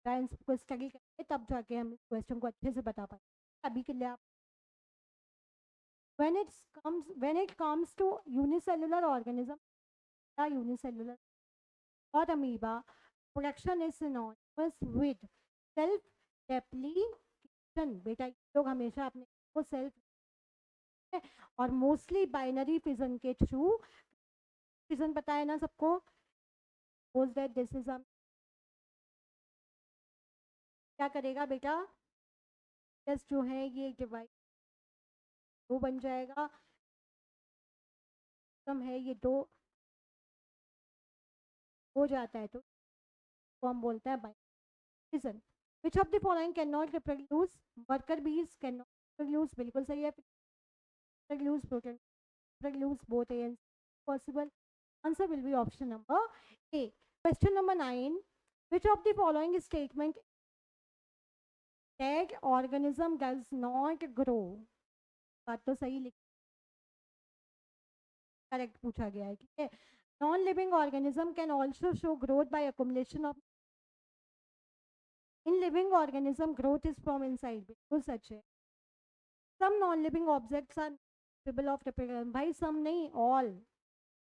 साइंस को स्टडी करेंगे तब जाके हम इस क्वेश्चन को अच्छे से बता पाएंगे. अभी के लिए आप when it comes to unicellular organism, unicellular or amoeba, production is synonymous with self replication. बेटा लोग हमेशा अपने को सेल्फ और मोस्टली बाइनरी फिजन के थ्रू. फिजन पता है ना सबको, suppose that this is a, क्या करेगा बेटा, टेस्ट जो है ये डिवाइस दो बन जाएगा, कम है ये दो हो जाता है तो हम बोलते हैं binary. Which of the following cannot reproduce? Worker bees cannot reproduce. बिल्कुल सही है. Reproduce protein. Reproduce both A and possible. Answer will be option number A. Question number 9. Which of the following statement that organism does not grow? बात तो सही लिख करेक्ट पूछा गया है, ठीक है. Non living organism can also show growth by accumulation of. In living organism growth is from inside, बिल्कुल सच है. Some non living objects are capable of reproduction. भाई सम नहीं, ऑल.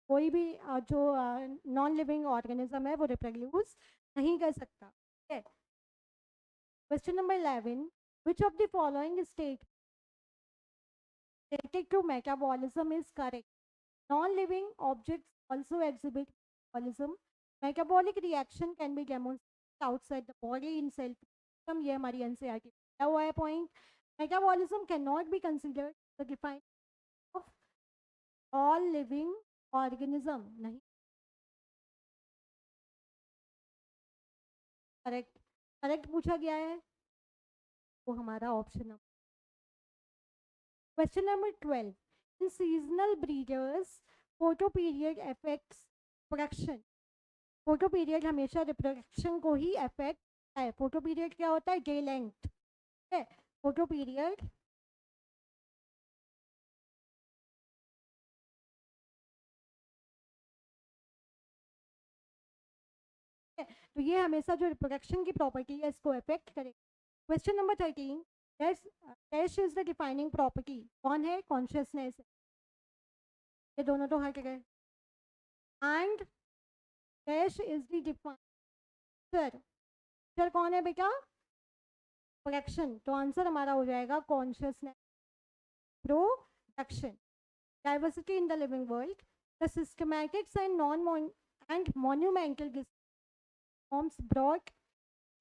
कोई भी जो नॉन लिविंग ऑर्गेनिज्म है वो रिप्रोड्यूस नहीं कर सकता। ठीक है। Question number 11, which of the following state related to metabolism is correct? Non-living objects also exhibit metabolism. Metabolic reaction can be demonstrated outside the body in cell system. ये हमारी एनसीईआरटी दिया हुआ है point. Metabolism can not be considered the define of all living organism. नहीं, करेक्ट, करेक्ट पूछा गया है, वो हमारा ऑप्शन है। क्वेश्चन नंबर 12, इन seasonal breeders photo period affects production. Photo period हमेशा रिप्रोडक्शन को ही अफेक्ट है। फोटो पीरियड क्या होता है? डे लेंथ है। फोटो पीरियड तो ये हमेशा जो रिप्रोडक्शन की प्रॉपर्टी है इसको अफेक्ट करेगा। Question number 13, dash is the defining property. कौन है? कॉन्शियसनेस। ये दोनों तो हट गए। And dash is the definer. Sir कौन है बेटा? प्रोडक्शन। तो आंसर हमारा हो जाएगा consciousness production. Diversity in the living world, the systematics and monumental forms brought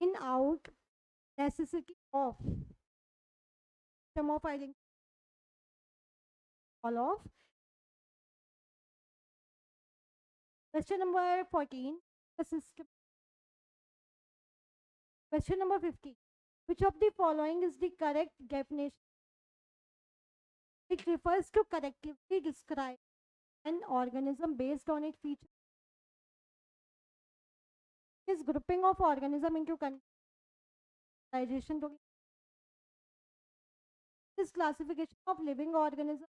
in out necessity of some of identity all of. Question number 14, the system. Question number 15, which of the following is the correct definition? It refers to collectively describe an organism based on its features. This grouping of organism into categorization to this classification of living organism.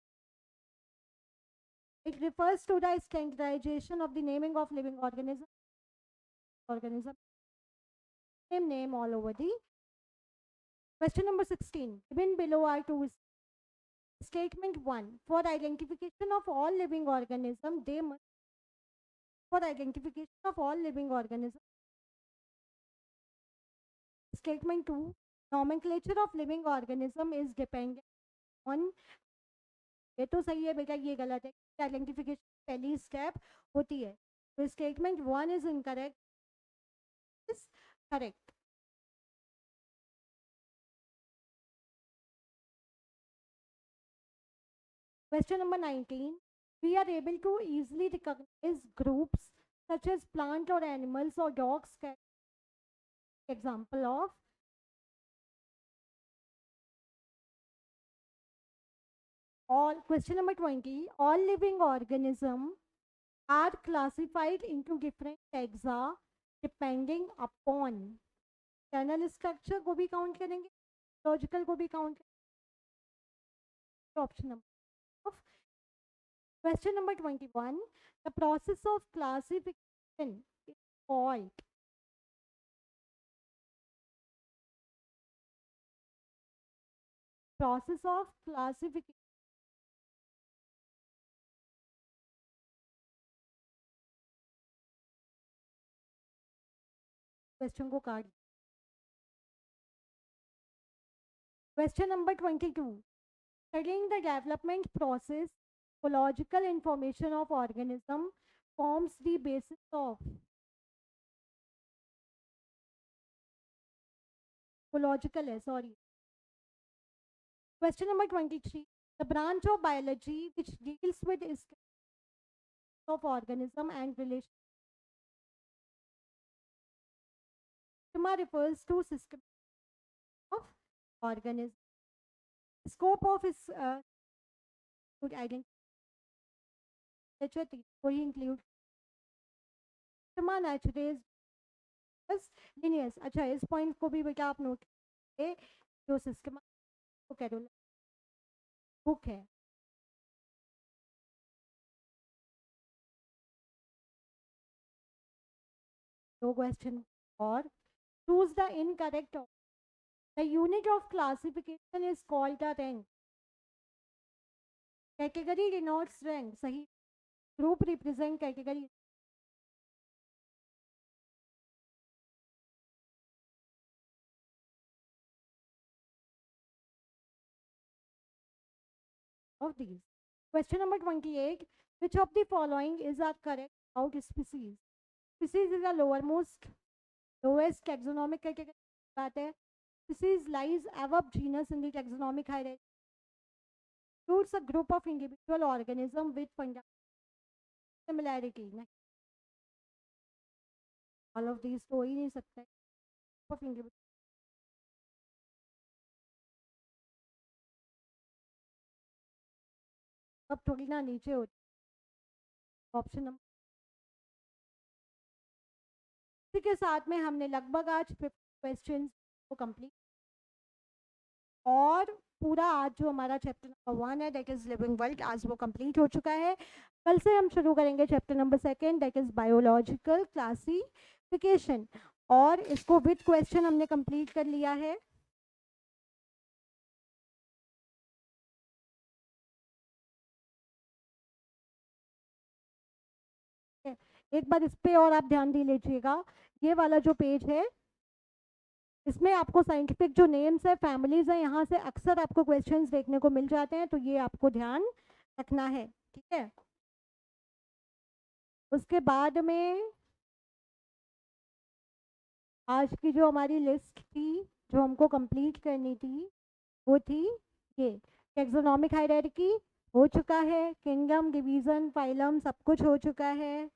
It refers to the standardization of the naming of living organism. Same name all over the. Question number 16. Given below are two. Statement 1. For identification of all living organism, they must. For identification of all living organism. Statement 2. Nomenclature of living organism is dependent on. ये तो सही है बेटा, ये गलत है। आइडेंटिफिकेशन पहली स्टेप होती है। तो statement 1 is incorrect, is correct. Question number 19. We are able to easily recognize groups such as plant or animals or dogs. Example of. All. Question number 20. All living organisms are classified into different taxa depending upon channel structure को भी count करेंगे, logical को भी count करेंगे। Option number of. Question number 21. The process of classification is called. Process of classification. Question को काट. Question number 22. Studying the development process, ecological information of organism forms the basis of. Ecological है, sorry. Question number 23. The branch of biology which deals with of organism and relation. Schema refers to system of organism. Scope of is could identify कोई include schema naturalis linears. अच्छा, इस पॉइंट को भी बेटा आप नोट करें, जो सिस्टम को कैरोल बुक है। दो क्वेश्चन और choose the incorrect. The unit of classification is called the rank. Category denotes rank. सही. ग्रुप रिप्रेजेंट करके करिए। Of these. Question number 28. Which of the following is our correct about species? Species is the lowest taxonomic करके बात है. Species lies above genus in the taxonomic hierarchy. Includes a group of individual organisms with fundamental similarity. All of these तो हो ही नहीं सकता. Group of individual. अब थोड़ी ना नीचे हो. Option number. इसी के साथ में हमने लगभग आज 50 क्वेश्चंस को कंप्लीट और पूरा आज जो हमारा चैप्टर नंबर 1 है दैट इज लिविंग वर्ल्ड आज वो कंप्लीट हो चुका है. कल से हम शुरू करेंगे chapter number 2 that is biological classification और इसको विद क्वेश्चन हमने कंप्लीट कर लिया है. एक बार इस पे और आप ध्यान दे लीजिएगा. ये वाला जो पेज है इसमें आपको साइंटिफिक जो नेम्स है फैमिलीज है यहाँ से अक्सर आपको क्वेश्चंस देखने को मिल जाते हैं तो ये आपको ध्यान रखना है. ठीक है. उसके बाद में आज की जो हमारी लिस्ट थी जो हमको कंप्लीट करनी थी वो थी ये टैक्सोनॉमिक हायरार्की हो चुका है. किंगडम डिवीजन फाइलम सब कुछ हो चुका है.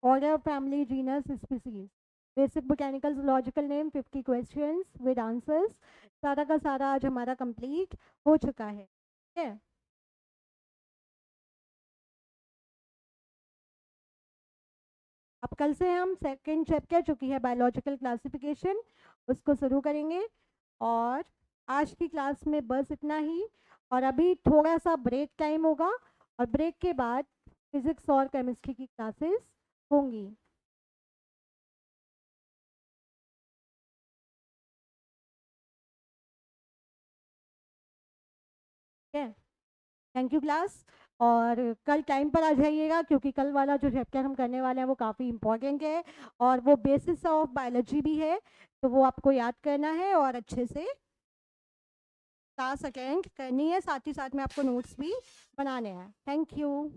Order family genus species basic botanical zoological name 50 questions with answers सारा का सारा आज हमारा कंप्लीट हो चुका है. ठीक है. अब कल से हम सेकंड चैप्टर चुकी है बायोलॉजिकल क्लासिफिकेशन उसको शुरू करेंगे और आज की क्लास में बस इतना ही. और अभी थोड़ा सा ब्रेक टाइम होगा और ब्रेक के बाद फिजिक्स और केमिस्ट्री की क्लासेस होंगी. ठीक है. Thank you class. और कल टाइम पर आ जाइएगा क्योंकि कल वाला जो चैप्टर हम करने वाले हैं वो काफ़ी इम्पोर्टेंट है और वो बेसिस ऑफ बायोलॉजी भी है तो वो आपको याद करना है और अच्छे से क्लास अटेंड करनी है. साथ ही साथ में आपको नोट्स भी बनाने हैं. Thank you.